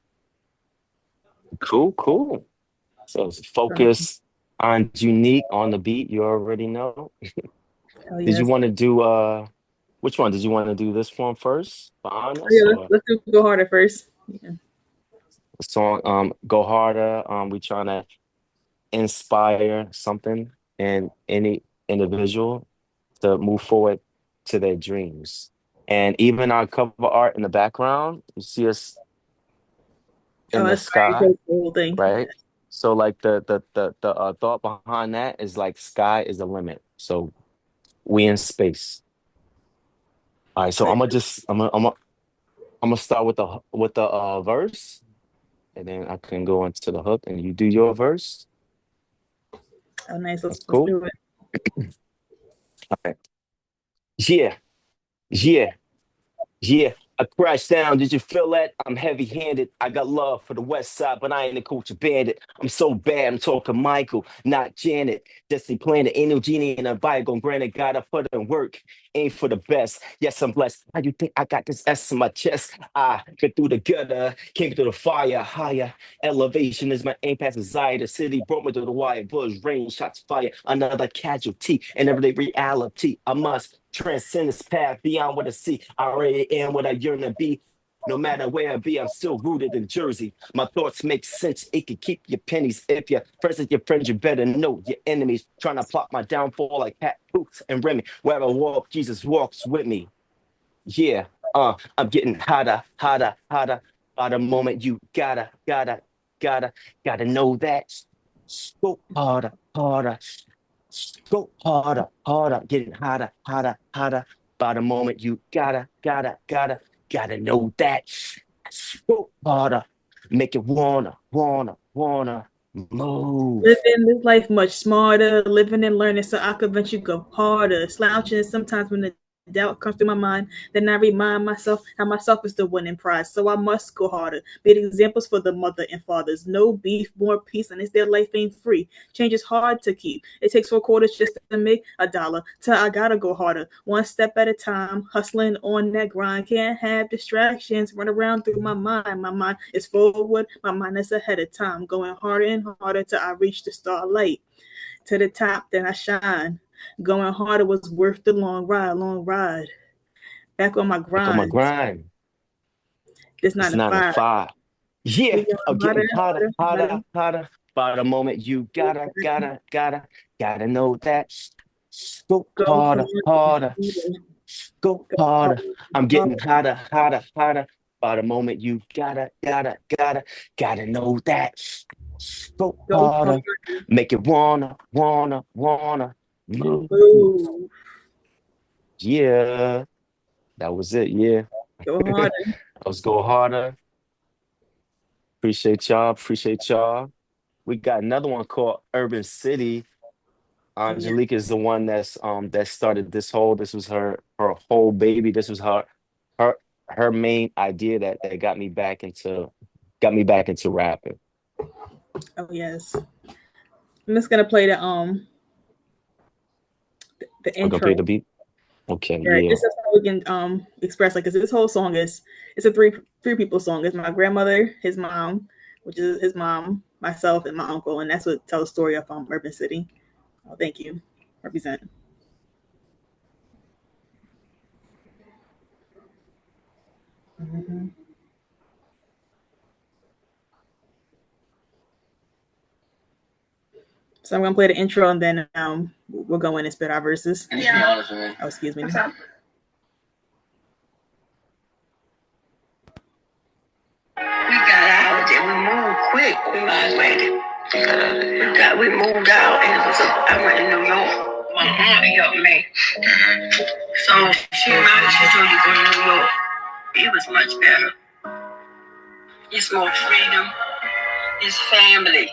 C: Cool, cool. So it's focus on Unique on the beat. You already know.
B: Oh
C: Did you
B: yes.
C: want to do which one? Did you want to do this one first for
B: Oh,
C: honest
B: yeah,
C: or
B: let's do Go Harder first. Yeah.
C: the song Go Harder? We trying to inspire something in any individual to move forward to their dreams. And even our cover art in the background, you see us
B: Oh,
C: in the
B: that's fire.
C: sky,
B: The whole thing.
C: right? So like the thought behind that is like sky is the limit. So we in space. All right, so I'm gonna start with the verse, and then I can go into the hook, and you do your verse.
B: Oh, nice.
C: That's
B: Let's
C: cool.
B: do it.
C: All right. Yeah, yeah. Yeah, I crashed down. Did you feel that? I'm heavy handed. I got love for the West Side, but I ain't a culture bandit. I'm so bad. I'm talking Michael, not Janet. Destiny Planet, ain't no genie in a Bible. Granted, gotta put in work. Ain't for the best. Yes, I'm blessed. How you think I got this S in my chest? I been through the gutter, came through the fire, higher. Elevation is my aim past desire. The city brought me to the wire. Bullets, rain, shots, fire. Another casualty in everyday reality. I must transcend this path beyond what I see. I already am what I yearn to be. No matter where I be, I'm still rooted in Jersey. My thoughts make sense. It can keep your pennies. If you're friends with your friends, you better know your enemies. Trying to plot my downfall like Pat Boots and Remy. Where I walk, Jesus walks with me. Yeah, I'm getting hotter, hotter, hotter. By the moment you gotta, gotta know that. Go harder, harder. Go harder, harder. Getting hotter, hotter, hotter. By the moment you gotta know that. Go harder. Make it wanna move.
B: Living this life much smarter, living and learning so I could eventually go harder. Slouching sometimes when the doubt comes through my mind, then I remind myself how myself is the winning prize. So I must go harder. Be the examples for the mother and fathers. No beef, more peace, and it's their life ain't free. Change is hard to keep. It takes 4 quarters just to make $1. So I gotta go harder. One step at a time, hustling on that grind. Can't have distractions run around through my mind. My mind is forward, my mind is ahead of time. Going harder and harder till I reach the starlight. To the top, then I shine. Going harder was worth the long ride, long ride. Back on my
C: Back on my
B: grind.
C: grind.
B: This
C: It's
B: 9 to
C: 9 to
B: 5.
C: 5. Yeah,
B: We
C: I'm
B: going
C: getting
B: harder,
C: hotter,
B: harder,
C: hotter,
B: harder.
C: hotter. By the moment you gotta know that. Go
B: Go
C: harder,
B: harder,
C: harder.
B: harder.
C: Go
B: Go
C: harder.
B: harder,
C: I'm getting
B: harder.
C: hotter, hotter, hotter. By the moment you gotta know that. Go
B: Go
C: harder.
B: harder.
C: Make it wanna move.
B: Move.
C: Yeah, that was it. Yeah.
B: Go harder.
C: Let's go harder. Appreciate y'all. Appreciate y'all. We got another one called Urban City.
B: Oh yeah.
C: Angelique is the one that started this was her whole baby. This was her her main idea that got me back into rapping.
B: Oh yes. I'm just gonna play the
C: I'm gonna play the
B: intro.
C: beat. Okay,
B: Right,
C: yeah.
B: just so we can express like, 'cause this whole song is, it's a three people song. It's my grandmother, his mom, which is his mom, myself, and my uncle, and that's what tells the story of Urban City. Oh, thank you. Represent. Mhm. So I'm gonna play the intro and then we'll go in and spit our verses. Yeah. Oh, excuse me. We got out and we moved quick. We moved out and it was I went to New York. My aunt helped me. So she told you go to New York. It was much better. It's more freedom. It's family.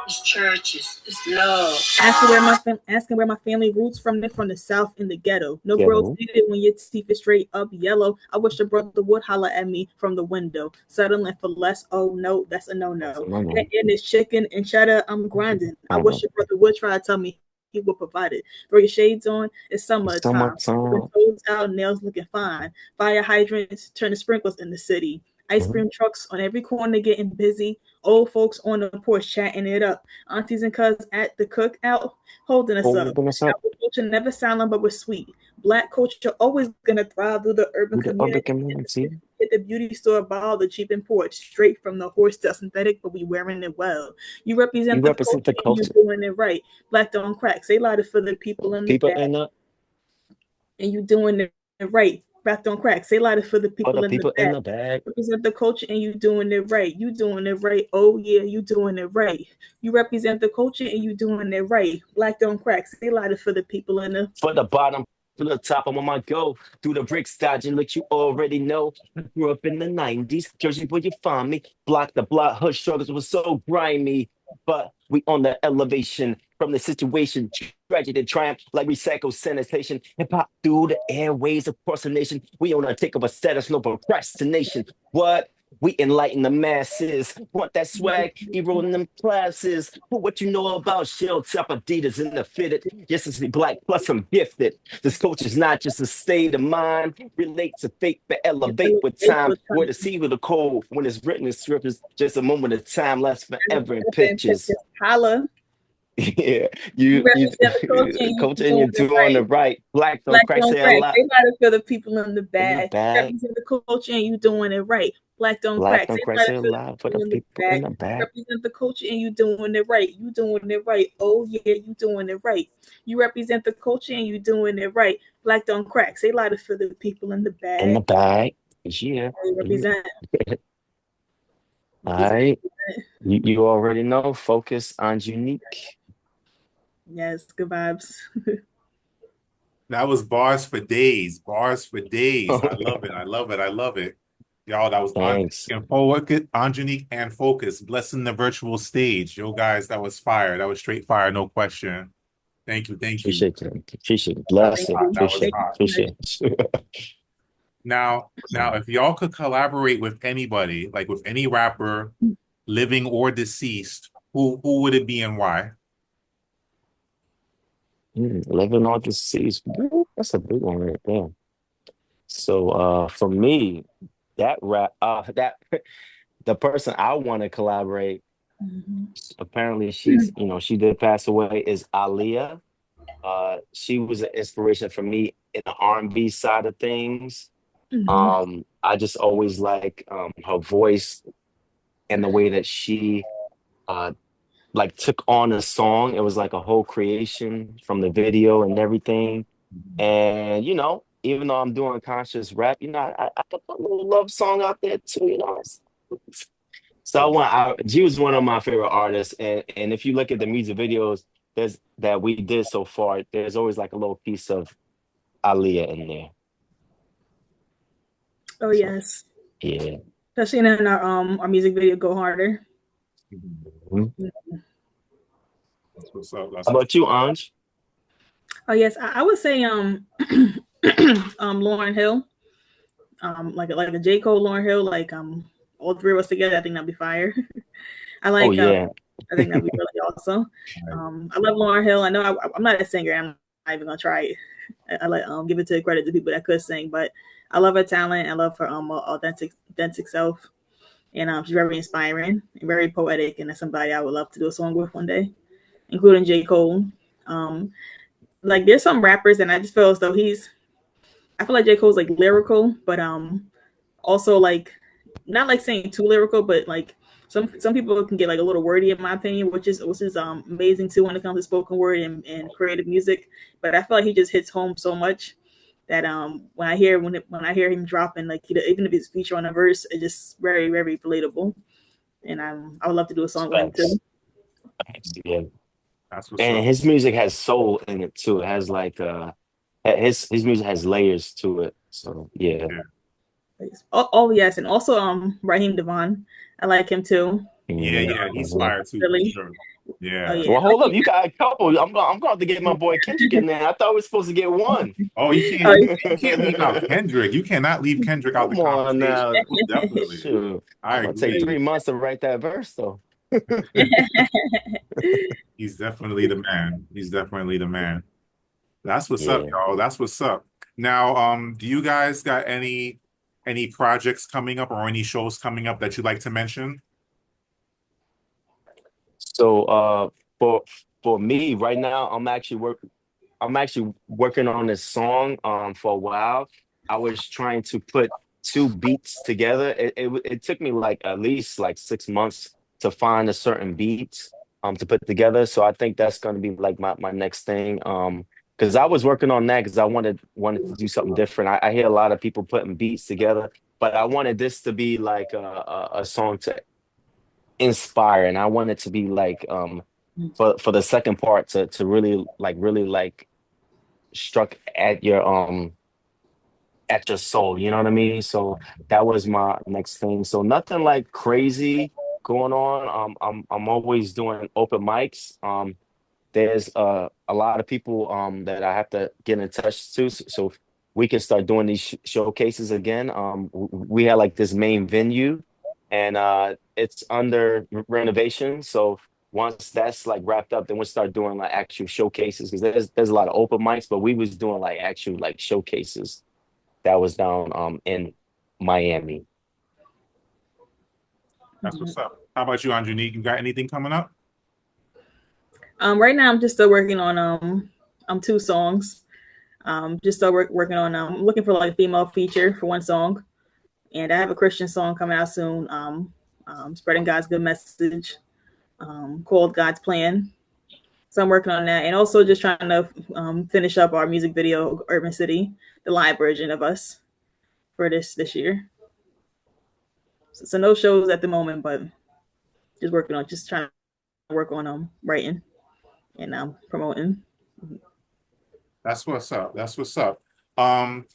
B: It's churches. It's love. Asking where my family roots from. They're from the South in the ghetto. No growth
C: Ghetto.
B: needed when your teeth is straight up yellow. I wish a brother would holler at me from the window. Settling for less. Oh no, that's a no-no. And it's chicken and cheddar. I'm grinding. I wish a brother would try to tell me he will provide it. Throw your shades on. It's summertime.
C: Summertime.
B: Toes out, nails looking fine. Fire hydrants turn to sprinkles in the city. Ice cream trucks on every corner getting busy. Old folks on the porch chatting it up. Aunties and cousins at the cookout holding us up.
C: Holding us up
B: Our culture never silent but we're sweet. Black culture always gonna thrive through the urban
C: with the urban
B: community.
C: community.
B: Hit the beauty store, buy all the cheap imports, straight from the horse to synthetic, but we wearing it well. You
C: You
B: represent the
C: represent
B: culture
C: the
B: and you
C: culture.
B: doing it right. Black don't crack. Say louder for the people in the
C: People
B: back,
C: in the
B: and you doing it right. Black don't crack. Say louder for the
C: for the
B: people in the
C: people in
B: back.
C: the bag.
B: Represent the culture and you doing it right. You doing it right. Oh yeah, you doing it right. You represent the culture and you doing it right. Black don't crack. Say louder for the people in the.
C: For the bottom to the top, I'm on my go. Through the bricks, dodging like you already know. I grew up in the 90s. Jersey, where you find me? Block the block, hood struggles was so grimy. But we on the elevation from the situation. Tragedy and triumph like recycled sanitation. Hip hop through the airways across the nation. We on a take of a status, no procrastination. What? We enlighten the masses. Want that swag? Eroding them classes. But what you know about shell top Adidas in the fitted? Yes, it's black, plus I'm gifted. This coach is not just a state of mind. Relate to fate, but elevate with time. Where the sea with the cold. When it's written in script is just a moment of time, lasts forever in pictures.
B: Holla.
C: Yeah,
B: You
C: you
B: represent the culture and you
C: coach and
B: doing
C: you're
B: it
C: doing the
B: right.
C: right. Black don't
B: Black
C: crack,
B: don't
C: say a
B: crack.
C: lot
B: They louder for the people in the
C: in the
B: bag. You
C: bag.
B: represent the culture and you doing it right. Black don't
C: Black
B: crack.
C: don't
B: They
C: crack,
B: louder
C: say a
B: for the
C: lot for the
B: people in the
C: people in
B: bag.
C: the
B: You
C: bag.
B: represent the culture and you doing it right. You doing it right. Oh yeah, you doing it right. You represent the culture and you doing it right. Black don't crack. Say louder for the people in the
C: In the
B: bag.
C: bag. Yeah.
B: They
C: Yeah.
B: represent.
C: All
B: Represent.
C: right. You already know. Focus on unique.
B: Yes, good vibes.
A: That was bars for days. Bars for days. I love it. I love it. I love it. Y'all, that was
C: Thanks.
A: Angunique and Focus, blessing the virtual stage. Yo, guys, that was fire. That was straight fire, no question. Thank you. Thank you.
C: Appreciate it. Appreciate it.
A: That was
C: Bless it.
A: hot. That was
C: Appreciate it.
A: hot.
C: Appreciate it.
A: Now, if y'all could collaborate with anybody, like with any rapper, living or deceased, who would it be and why?
C: Living on the seas. Ooh, that's a big one right there. So for me, that the person I want to collaborate,
B: Mhm.
C: apparently she did pass away, is Aaliyah. She was an inspiration for me in the R&B side of things.
B: Mm-hmm.
C: I just always like her voice and the way that she uh like took on a song. It was like a whole creation from the video and everything. And even though I'm doing conscious rap, I put a little love song out there too. So she was one of my favorite artists, and if you look at the music videos that we did so far, there's always like a little piece of Aaliyah in there.
B: Oh
C: So
B: yes,
C: yeah.
B: especially in our music video "Go Harder."
C: Mhm.
A: That's what's up.
C: How
A: That's what's
C: about you, Anj?
B: Oh yes, I would say Lauren Hill, like a J Cole, Lauren Hill, like all three of us together. I think that'd be fire. I
C: Oh
B: like
C: yeah.
B: I think that'd be really awesome.
A: right.
B: I love Lauren Hill. I know I'm not a singer. I'm not even gonna try it. I like give it to credit to people that could sing, but I love her talent. I love her authentic self, and she's very inspiring and very poetic, and that's somebody I would love to do a song with one day, including J Cole. Um, like there's some rappers, and I just feel as though I feel like J Cole's like lyrical, but also like not like saying too lyrical, but like some people can get like a little wordy in my opinion, which is amazing too when it comes to spoken word and creative music. But I feel like he just hits home so much that when I hear him dropping like even if it's feature on a verse, it's just very very relatable. And I would love to do a song with him
C: Facts.
B: too.
C: Facts. Yeah.
A: That's what's
C: And
A: up.
C: his music has soul in it too. It has like his music has layers to it. So yeah.
A: Yeah.
B: Oh yes, and also Raheem Devon, I like him too.
A: Yeah,
C: Mhm.
B: And
A: yeah, he's
C: Mhm.
A: fire too for
B: Philly.
A: sure.
B: Oh
A: Yeah.
B: yeah,
C: Well, hold up. You got a couple. I'm going to get my boy Kendrick in there. I thought we were supposed to get one.
A: Oh,
B: oh,
A: you can't leave out Kendrick. You cannot leave Kendrick out the
C: Come on
A: conversation.
C: now.
A: Most definitely.
C: Shoot.
A: I
C: I'm gonna take
A: agree.
C: 3 months to write that verse though.
A: He's definitely the man. He's definitely the man. That's what's up,
C: Yeah.
A: y'all. That's what's up. Now, do you guys got any projects coming up or any shows coming up that you'd like to mention?
C: So for for me right now, I'm actually working on this song for a while. I was trying to put two beats together. It took me like at least like 6 months to find a certain beat to put together. So I think that's gonna be like my next thing. Because I was working on that because I wanted to do something different. I hear a lot of people putting beats together, but I wanted this to be like a song to inspire, and I want it to be like for the second part to really like struck at your soul, you know what I mean? So that was my next thing. So nothing like crazy going on. I'm always doing open mics. There's a lot of people that I have to get in touch to, so we can start doing these showcases again. We had like this main venue, and it's under renovation. So once that's like wrapped up, then we'll start doing like actual showcases because there's a lot of open mics, but we was doing like actual like showcases that was down in Miami.
A: That's what's up. How about you, Anjanique? You got anything coming up?
B: right now I'm just still working on two songs. Just still working on looking for like a female feature for one song, and I have a Christian song coming out soon. Spreading God's good message, called God's Plan. So I'm working on that, and also just trying to finish up our music video, Urban City, the live version of us for this year. So no shows at the moment, but just trying to work on writing and promoting.
A: That's what's up. That's what's up. Um,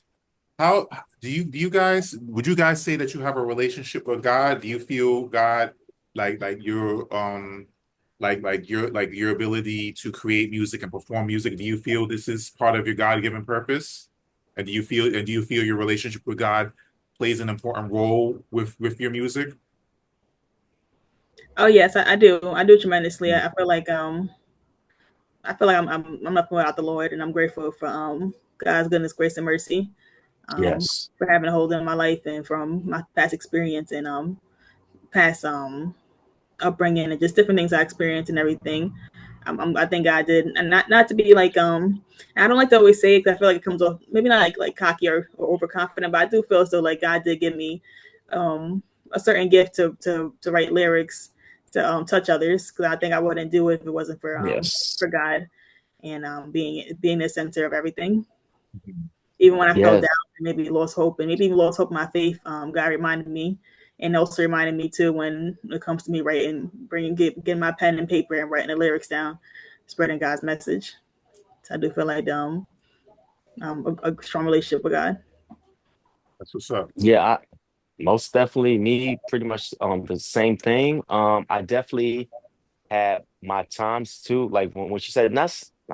A: how do you guys would you guys say that you have a relationship with God? Do you feel God like your like your ability to create music and perform music? Do you feel this is part of your God-given purpose? Do you feel your relationship with God plays an important role with your music?
B: Oh yes, I do. I do tremendously. I feel like I'm nothing without the Lord, and I'm grateful for God's goodness, grace, and mercy,
C: Yes.
B: for having a hold in my life and from my past experience and past upbringing and just different things I experienced and everything. I think God did, and not to be like I don't like to always say it because I feel like it comes off maybe not like cocky or overconfident, but I do feel as though like God did give me a certain gift to write lyrics to touch others, because I think I wouldn't do it if it wasn't
C: Yes.
B: for God and being the center of everything.
A: Mhm.
B: Even when I felt
C: Yeah.
B: down and maybe lost hope and maybe even lost hope in my faith, God reminded me, and also reminded me too when it comes to me writing, getting my pen and paper and writing the lyrics down, spreading God's message. So I do feel like a strong relationship with God.
A: That's what's up.
C: Yeah, most definitely me pretty much the same thing. I definitely had my times too. Like when she said, not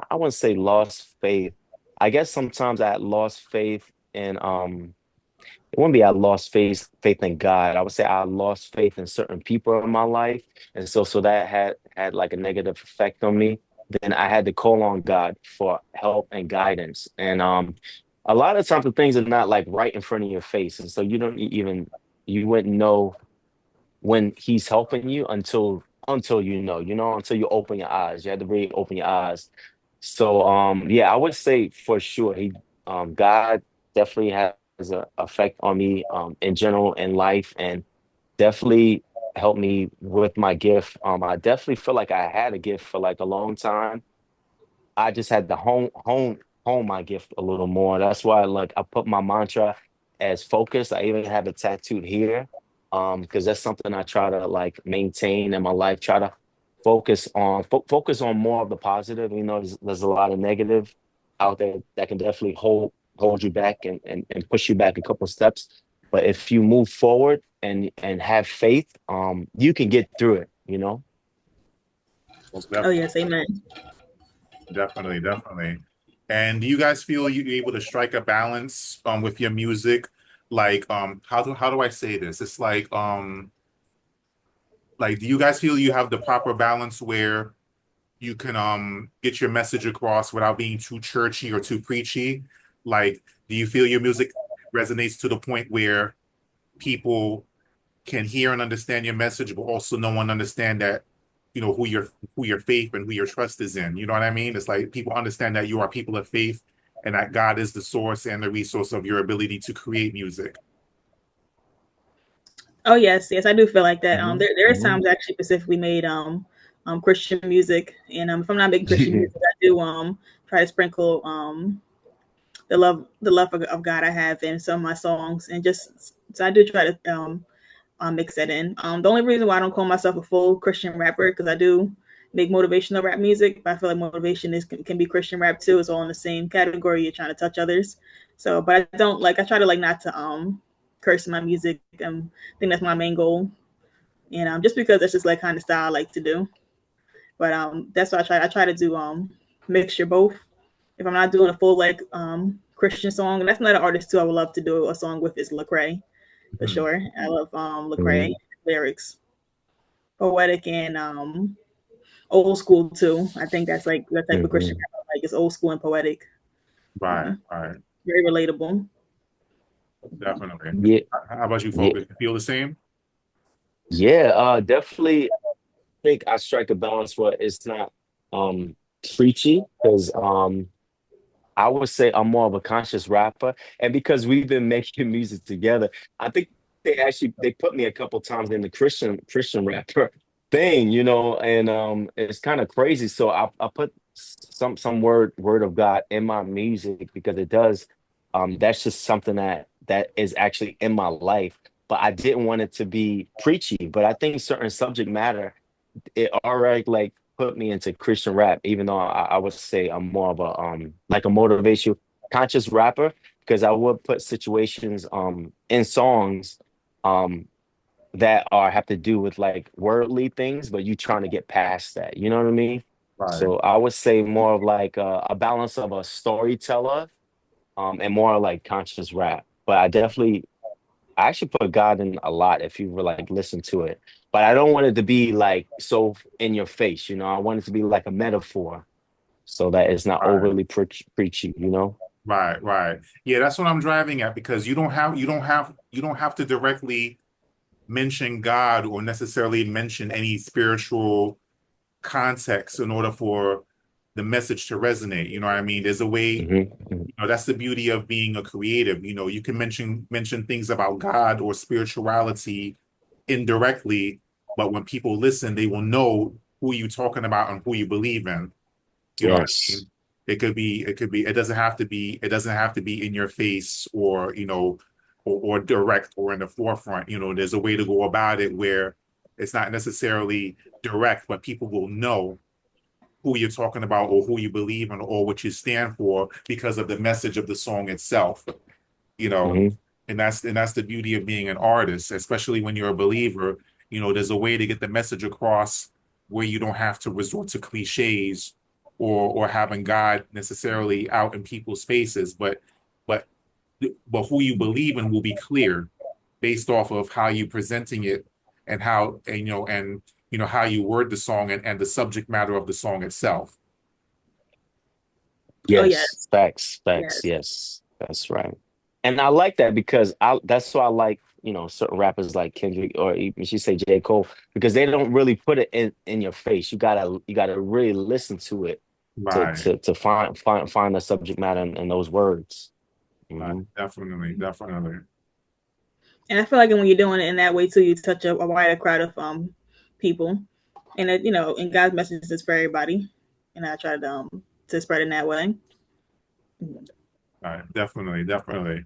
C: I wouldn't say lost faith. I guess sometimes I had lost faith in it wouldn't be I lost faith in God. I would say I lost faith in certain people in my life. And so that had like a negative effect on me. Then I had to call on God for help and guidance. And a lot of times the things are not like right in front of your face. And so you don't even you wouldn't know when he's helping you until until you open your eyes. You have to really open your eyes. So yeah, I would say for sure God definitely has an effect on me in general in life, and definitely helped me with my gift. I definitely feel like I had a gift for like a long time. I just had to hone my gift a little more. That's why like I put my mantra as focus. I even have it tattooed here. Because that's something I try to like maintain in my life, try to focus on more of the positive. There's a lot of negative out there that can definitely hold you back and push you back a couple steps. But if you move forward and have faith, you can get through it.
A: Most
B: Oh
A: definitely.
B: yes, amen.
A: Definitely, definitely. And do you guys feel you're able to strike a balance with your music? Like how do I say this? It's like do you guys feel you have the proper balance where you can get your message across without being too churchy or too preachy? Like do you feel your music resonates to the point where people can hear and understand your message, but also know and understand that who your faith and who your trust is in. You know what I mean? It's like people understand that you are people of faith and that God is the source and the resource of your ability to create music.
B: Oh yes, yes, I do feel like that.
C: Hmm.
B: There is
C: Hmm.
B: times I actually specifically made Christian music, and if I'm not making Christian music, I do try to sprinkle the love of God I have in some of my songs, and just so I do try to mix that in. The only reason why I don't call myself a full Christian rapper, because I do make motivational rap music, but I feel like motivation can be Christian rap too. It's all in the same category. You're trying to touch others. So, but I don't like. I try to like not to curse in my music. I think that's my main goal, and just because that's just like kind of style I like to do. But that's what I try. I try to do mixture both. If I'm not doing a full like Christian song, and that's another artist too I would love to do a song with is Lecrae for
A: Mhm.
B: sure. I love Lecrae
C: Hmm.
B: lyrics, poetic and old school too. I think that's like that type of Christian
C: Hmm.
B: rap. Like it's old school and poetic.
A: Right,
B: Uh,
A: right.
B: Very relatable.
A: Definitely.
C: Yeah,
A: How about you,
C: yeah,
A: Focus? You feel the same?
C: yeah. Definitely think I strike a balance where it's not um preachy because I would say I'm more of a conscious rapper. And because we've been making music together, I think they put me a couple times in the Christian rapper thing, and it's kind of crazy. So I put some word of God in my music because it does that's just something that is actually in my life. But I didn't want it to be preachy. But I think certain subject matter it already like put me into Christian rap, even though I would say I'm more of a like a motivational conscious rapper because I would put situations in songs um that are have to do with like worldly things, but you trying to get past that. You know what I mean?
A: Right.
C: So I would say more of like a balance of a storyteller and more like conscious rap. But I actually put God in a lot if you were like listen to it. But I don't want it to be like so in your face. I want it to be like a metaphor so that it's not
A: Right.
C: overly preachy.
A: Right, right. Yeah, that's what I'm driving at because you don't have to directly mention God or necessarily mention any spiritual context in order for the message to resonate. You know what I mean? There's a way,
C: Hmm.
A: that's the beauty of being a creative. You can mention things about God or spirituality indirectly, but when people listen, they will know who you're talking about and who you believe in. You know what I
C: Yes.
A: mean? It doesn't have to be in your face, or or direct or in the forefront. There's a way to go about it where it's not necessarily direct, but people will know who you're talking about or who you believe in or what you stand for because of the message of the song itself. you know
C: Hmm.
A: and that's the beauty of being an artist, especially when you're a believer. There's a way to get the message across where you don't have to resort to cliches or having God necessarily out in people's faces, but but who you believe in will be clear based off of how you presenting it, and how and how you word the song, and the subject matter of the song itself.
B: Oh
C: Yes.
B: yes,
C: Facts. Facts.
B: yes.
C: Yes. That's right. And I like that because I that's why I like, certain rappers like Kendrick or even she say J. Cole, because they don't really put it in your face. You gotta really listen to it to
A: Right.
C: to to find the subject matter in those words.
A: Right.
C: Hmm.
A: Definitely. Definitely.
B: And I feel like when you're doing it in that way too, you touch a wider crowd of people, and and God's message is for everybody, and I try to spread in that way.
A: Right. Definitely. Definitely.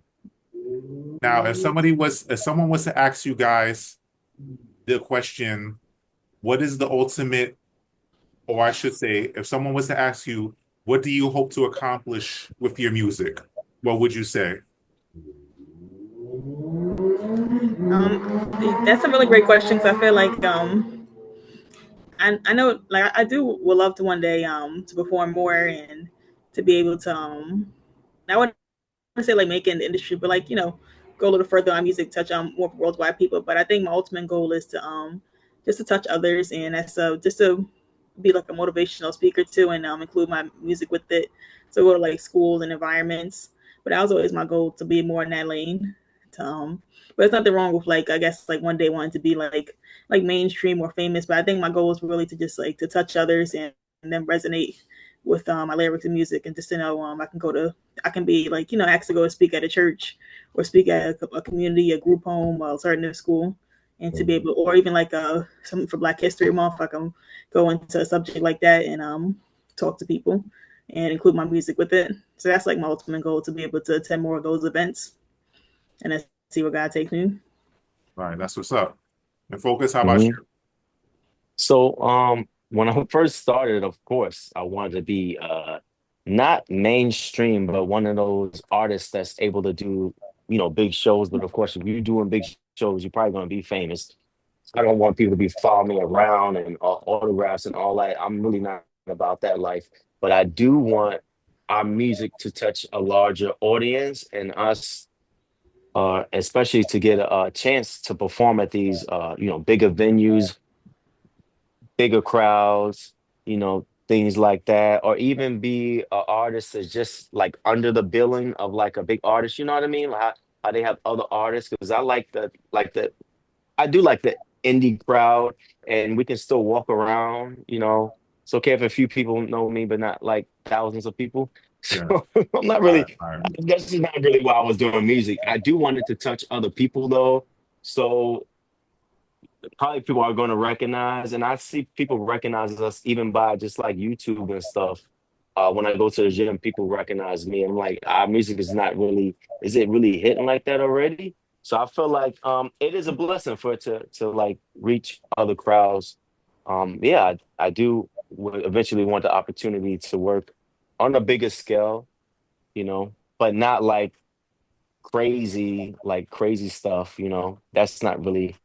A: Now, if someone was to ask you guys the question, what is the ultimate, or I should say, if someone was to ask you, what do you hope to accomplish with your music? What would you say?
B: That's a really great question because I feel like I know like I do would love to one day to perform more and to be able to I wouldn't say like make it in the industry, but like go a little further on music, touch on more worldwide people. But I think my ultimate goal is to just to touch others, and that's just to be like a motivational speaker too, and include my music with it. So go to like schools and environments. But that was always my goal, to be more in that lane. To, but there's nothing wrong with like I guess like one day wanting to be like mainstream or famous. But I think my goal is really to just like to touch others and then resonate with my lyrics and music, and just to know I can be like asked to go and speak at a church or speak at a community, a group home, or starting a school, and to be able, or even like something for Black History Month, I can go into a subject like that and talk to people and include my music with it. So that's like my ultimate goal, to be able to attend more of those events and then see where God takes me.
A: Right. That's what's up. And Focus, how about
C: Hmm.
A: you?
C: So, when I first started, of course, I wanted to be not mainstream, but one of those artists that's able to do, big shows. But of course, if you're doing big shows, you're probably going to be famous. I don't want people to be following me around and autographs and all that. I'm really not about that life. But I do want our music to touch a larger audience, and us, especially to get a chance to perform at these, bigger venues, bigger crowds, things like that, or even be an artist that's just like under the billing of like a big artist. You know what I mean? Like how they have other artists, because I do like the indie crowd, and we can still walk around. It's okay if a few people know me, but not like thousands of people.
A: Yeah.
C: So I'm not
A: Right.
C: really.
A: Right.
C: That's just not really why I was doing music. I do want it to touch other people though. So probably people are going to recognize, and I see people recognize us even by just like YouTube and stuff. When I go to the gym, people recognize me. I'm like, our music is not really, is it really hitting like that already? So I feel like it is a blessing for it to like reach other crowds. Yeah, I do would eventually want the opportunity to work on a bigger scale, but not like crazy stuff. That's not really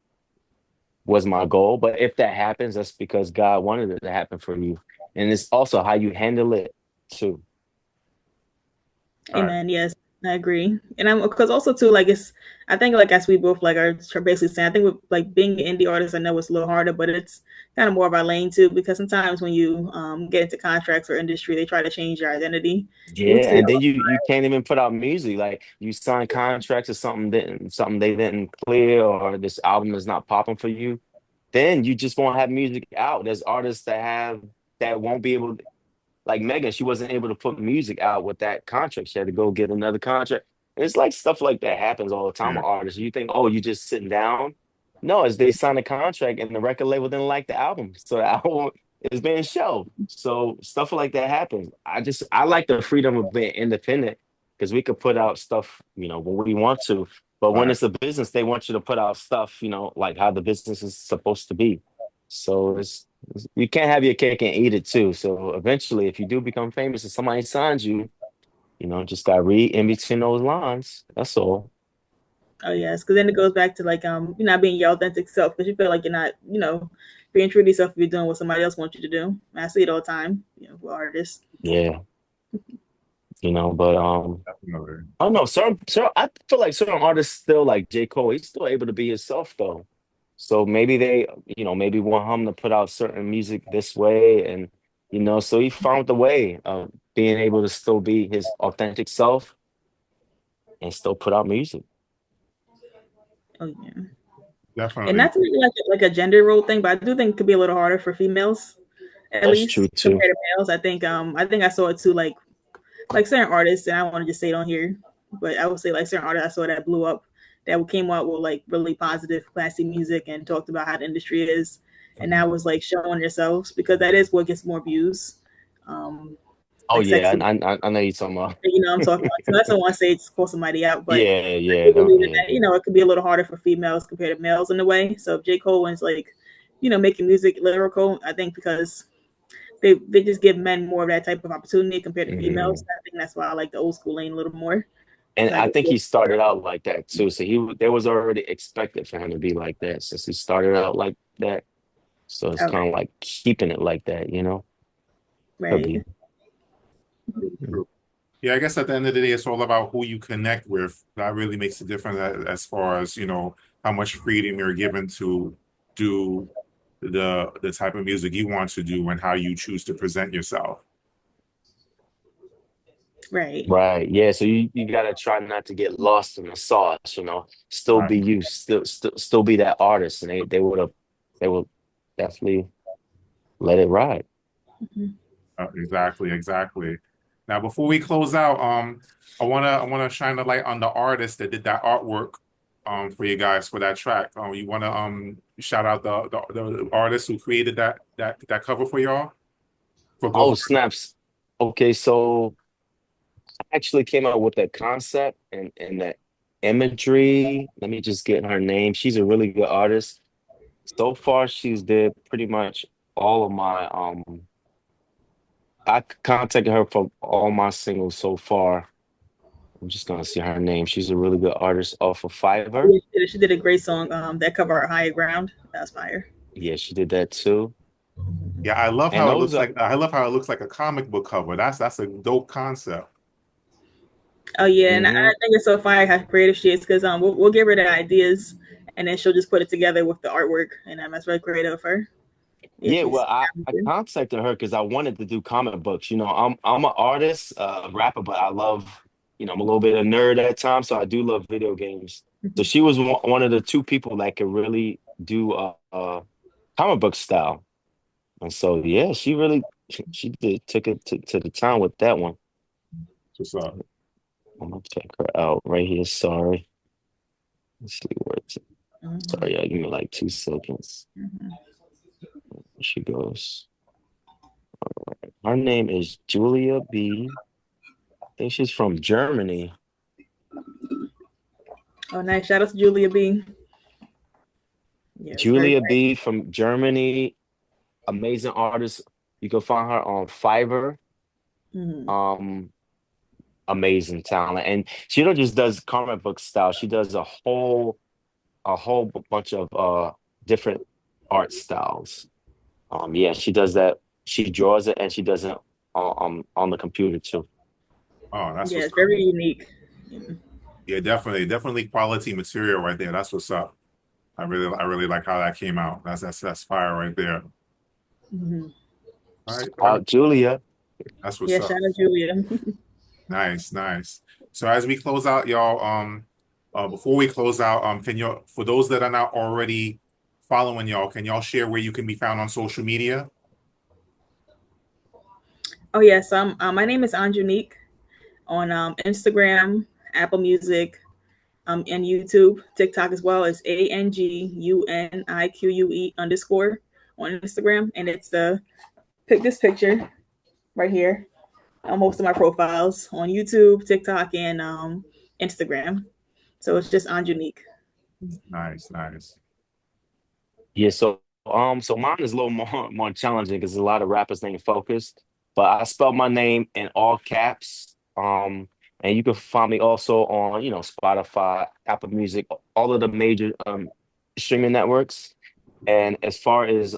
C: was my goal. But if that happens, that's because God wanted it to happen for you. And it's also how you handle it too.
A: Right.
B: Amen. Yes, I agree. And I'm because also too like I think like as we both like are basically saying, I think with like being an indie artist, I know it's a little harder, but it's kind of more of our lane too, because sometimes when you get into contracts or industry, they try to change your identity. And we
C: Yeah,
B: see it
C: and then you can't even put out music. Like you sign contracts or something they didn't clear, or this album is not popping for you. then you just won't have music out. There's artists that won't be able, like Megan, she wasn't able to put music out with that contract. She had to go get another contract. It's like stuff like that happens all the time
A: Yeah.
C: with artists. You think, oh, you just sitting down. No, as they sign a contract and the record label didn't like the album. So the album is being shelved. So stuff like that happens. I like the freedom of being independent because we could put out stuff, when we want to. But when
A: Right.
C: it's a business, they want you to put out stuff, like how the business is supposed to be. So you can't have your cake and eat it too. So eventually, if you do become famous and somebody signs you, just got to read in between those lines. That's all.
B: Oh yes, because then it goes back to like you're not being your authentic self because you feel like you're not being true to yourself if you're doing what somebody else wants you to do. And I see it all the time, with artists.
C: Yeah, but
A: Definitely.
C: I don't know. I feel like certain artists still like J. Cole. He's still able to be himself though. So maybe they, maybe want him to put out certain music this way, and so he found the way of being able to still be his authentic self and still put out music.
B: Oh yeah. And
A: Definitely.
B: not to make it like a gender role thing, but I do think it could be a little harder for females, at
C: That's true
B: least
C: too.
B: compared to males. I think I saw it too, like certain artists, and I want to just say it on here, but I would say like certain artists I saw that blew up, that came out with like really positive, classy music and talked about how the industry is, and
A: Mhm.
B: that was like showing yourselves because that is what gets more views. Um,
C: Oh
B: like
C: yeah,
B: sexy,
C: I know you're talking about.
B: I'm talking about. So that's the one say to call somebody out, but
C: Yeah,
B: I
C: yeah,
B: do
C: no,
B: believe
C: yeah.
B: that it could be a little harder for females compared to males in a way. So if J. Cole is like, making music lyrical, I think because they just give men more of that type of opportunity compared to females.
C: Mhm.
B: I think that's why I like the old school lane a little more.
C: And
B: So I
C: I
B: guess
C: think he started out like that too. So there was already expected for him to be like that since he started out like that. So it's
B: okay,
C: kind of like keeping it like that. Could
B: right.
C: be.
A: True,
C: Mhm.
A: true. Yeah, I guess at the end of the day, it's all about who you connect with. That really makes a difference as far as, how much freedom you're given to do the type of music you want to do and how you choose to present yourself.
B: Right.
C: Right. Yeah. So you gotta try not to get lost in the sauce. Still
A: Right.
C: be you, still be that artist. And they will definitely let it ride.
B: Mhm.
A: Exactly, exactly. Now, before we close out, I wanna shine the light on the artist that did that artwork, for you guys for that track. You wanna shout out the artist who created that cover for y'all for Go
C: Oh,
A: Hard.
C: snaps. Okay, so I actually came up with that concept and that imagery. Let me just get her name. She's a really good artist. So far, she's did pretty much all of my I contacted her for all my singles so far. I'm just gonna see her name. She's a really good artist off of Fiverr.
B: She did a great song. That cover Higher Ground. That's fire.
C: Yeah, she did that too.
A: Yeah, I love
C: And
A: how it
C: those
A: looks
C: are
A: like I love how it looks like a comic book cover. That's a dope concept.
B: Oh yeah, and I
C: mhm.
B: think it's so fire how creative she is because we'll give her the ideas and then she'll just put it together with the artwork, and that's really creative of her. Yeah,
C: Yeah,
B: she's
C: well, I
B: talented.
C: contacted her because I wanted to do comic books. I'm an artist, a rapper, but I love, I'm a little bit of a nerd at times, so I do love video games. So she was one of the two people that could really do comic book style. And so yeah, she really she did took it to the town with that one.
A: What's up?
C: I'm gonna check her out right here. Sorry. Let's see where it's
B: Mhm,
C: sorry, yeah, give me like 2 seconds.
B: mhm.
C: Here she goes. Her name is Julia B. I think she's from Germany.
B: Oh, nice. Shout out to Julia B. Yeah, it's very
C: Julia B from Germany, amazing artist. You can find her on Fiverr.
B: nice. Mhm.
C: Um, amazing talent. And she don't just does comic book style. She does a whole bunch of different art styles. Yeah, she does that. She draws it and she does it on the computer too.
A: Oh, that's
B: Yeah,
A: what's
B: it's
A: up.
B: very unique. Yeah.
A: Yeah, definitely quality material right there. That's what's up. I really like how that came out. That's fire right there.
B: Mhm.
A: All right,
C: Julia.
A: that's what's
B: Yeah,
A: up.
B: shout out Julia.
A: Nice, nice. So as we close out, y'all, before we close out, can you, for those that are not already following y'all, can y'all share where you can be found on social media?
B: Oh yes, my name is AnGunique on Instagram, Apple Music, and YouTube, TikTok as well as AnGunique__ on Instagram, and it's this picture right here on most of my profiles on YouTube, TikTok, and Instagram. So it's just AnGunique.
A: Nice, nice.
C: Yeah, so mine is a little more challenging because a lot of rappers named Focus, but I spell my name in all caps. And you can find me also on, Spotify, Apple Music, all of the major streaming networks. And as far as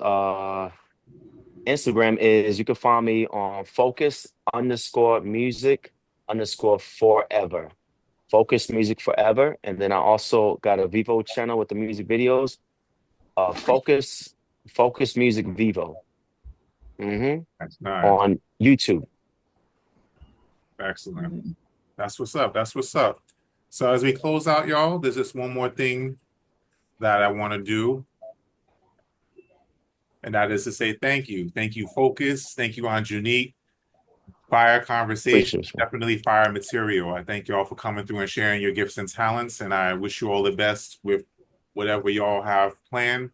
C: Instagram is, you can find me on focus_music_forever. Focus Music Forever. And then I also got a Vivo channel with the music videos. Focus Music Vivo.
A: That's nice.
C: On YouTube.
A: Excellent. That's what's up. That's what's up. So as we close out, y'all, there's just one more thing that I want to do. And that is to say thank you. Thank you, Focus. Thank you, AnGunique. Fire conversation,
C: Appreciate you.
A: definitely fire material. I thank y'all for coming through and sharing your gifts and talents. And I wish you all the best with whatever y'all have planned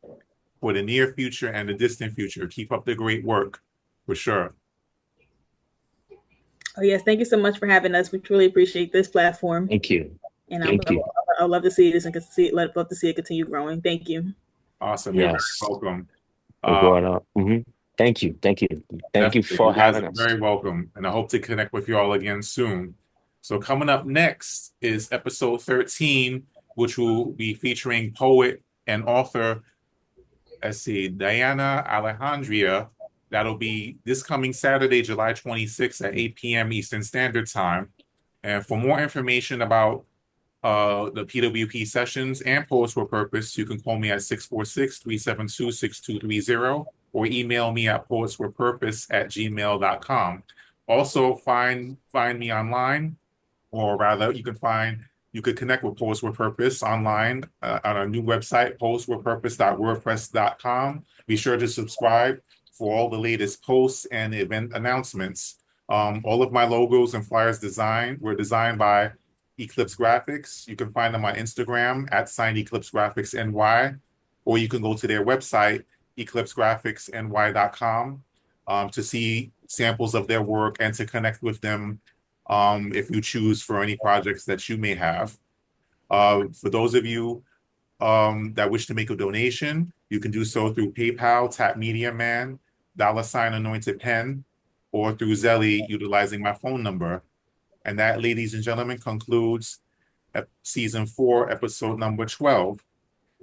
A: for the near future and the distant future. Keep up the great work, for sure.
B: Oh yes, thank you so much for having us. We truly appreciate this platform.
C: Thank you.
B: And
C: Thank you.
B: I'd love to see this and love to see it continue growing. Thank you.
A: Awesome. You're very
C: Yes.
A: welcome.
C: We're going up. Thank you. Thank you. Thank you
A: Definitely.
C: for
A: You guys
C: having
A: are
C: us.
A: very welcome. And I hope to connect with you all again soon. So coming up next is episode 13, which will be featuring poet and author, Diana Alejandria. That'll be this coming Saturday, July 26th at 8 p.m. Eastern Standard Time. And for more information about the P.W.P sessions and Poets for Purpose, you can call me at 646-372-6230 or email me at poetsforpurpose@gmail.com. Also, find me online, or rather, you could connect with Poets with Purpose online on our new website, poetswithpurpose.wordpress.com. Be sure to subscribe for all the latest posts and event announcements. All of my logos and flyers were designed by Eclipse Graphics. You can find them on Instagram at @EclipseGraphicsNY, or you can go to their website, eclipsegraphicsny.com, to see samples of their work and to connect with them if you choose for any projects that you may have. For those of you that wish to make a donation, you can do so through PayPal, Tap Media Man, $Anointed Pen, or through Zelle utilizing my phone number. And that, ladies and gentlemen, concludes season 4, episode number 12.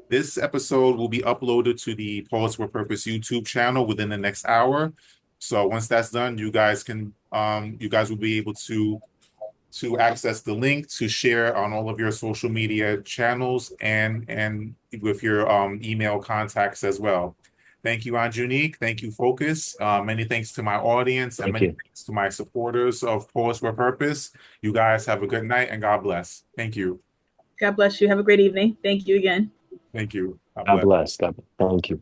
A: This episode will be uploaded to the Poets with Purpose YouTube channel within the next hour. So once that's done, you guys will be able to access the link to share on all of your social media channels and with your email contacts as well. Thank you, AnGunique. Thank you, Focus. Many thanks to my audience and many thanks to my supporters of Poets with Purpose. You guys have a good night and God bless. Thank you.
B: God bless you. Have a great evening. Thank you again.
A: Thank you. God
C: God
A: bless.
C: bless. God bless. Thank you.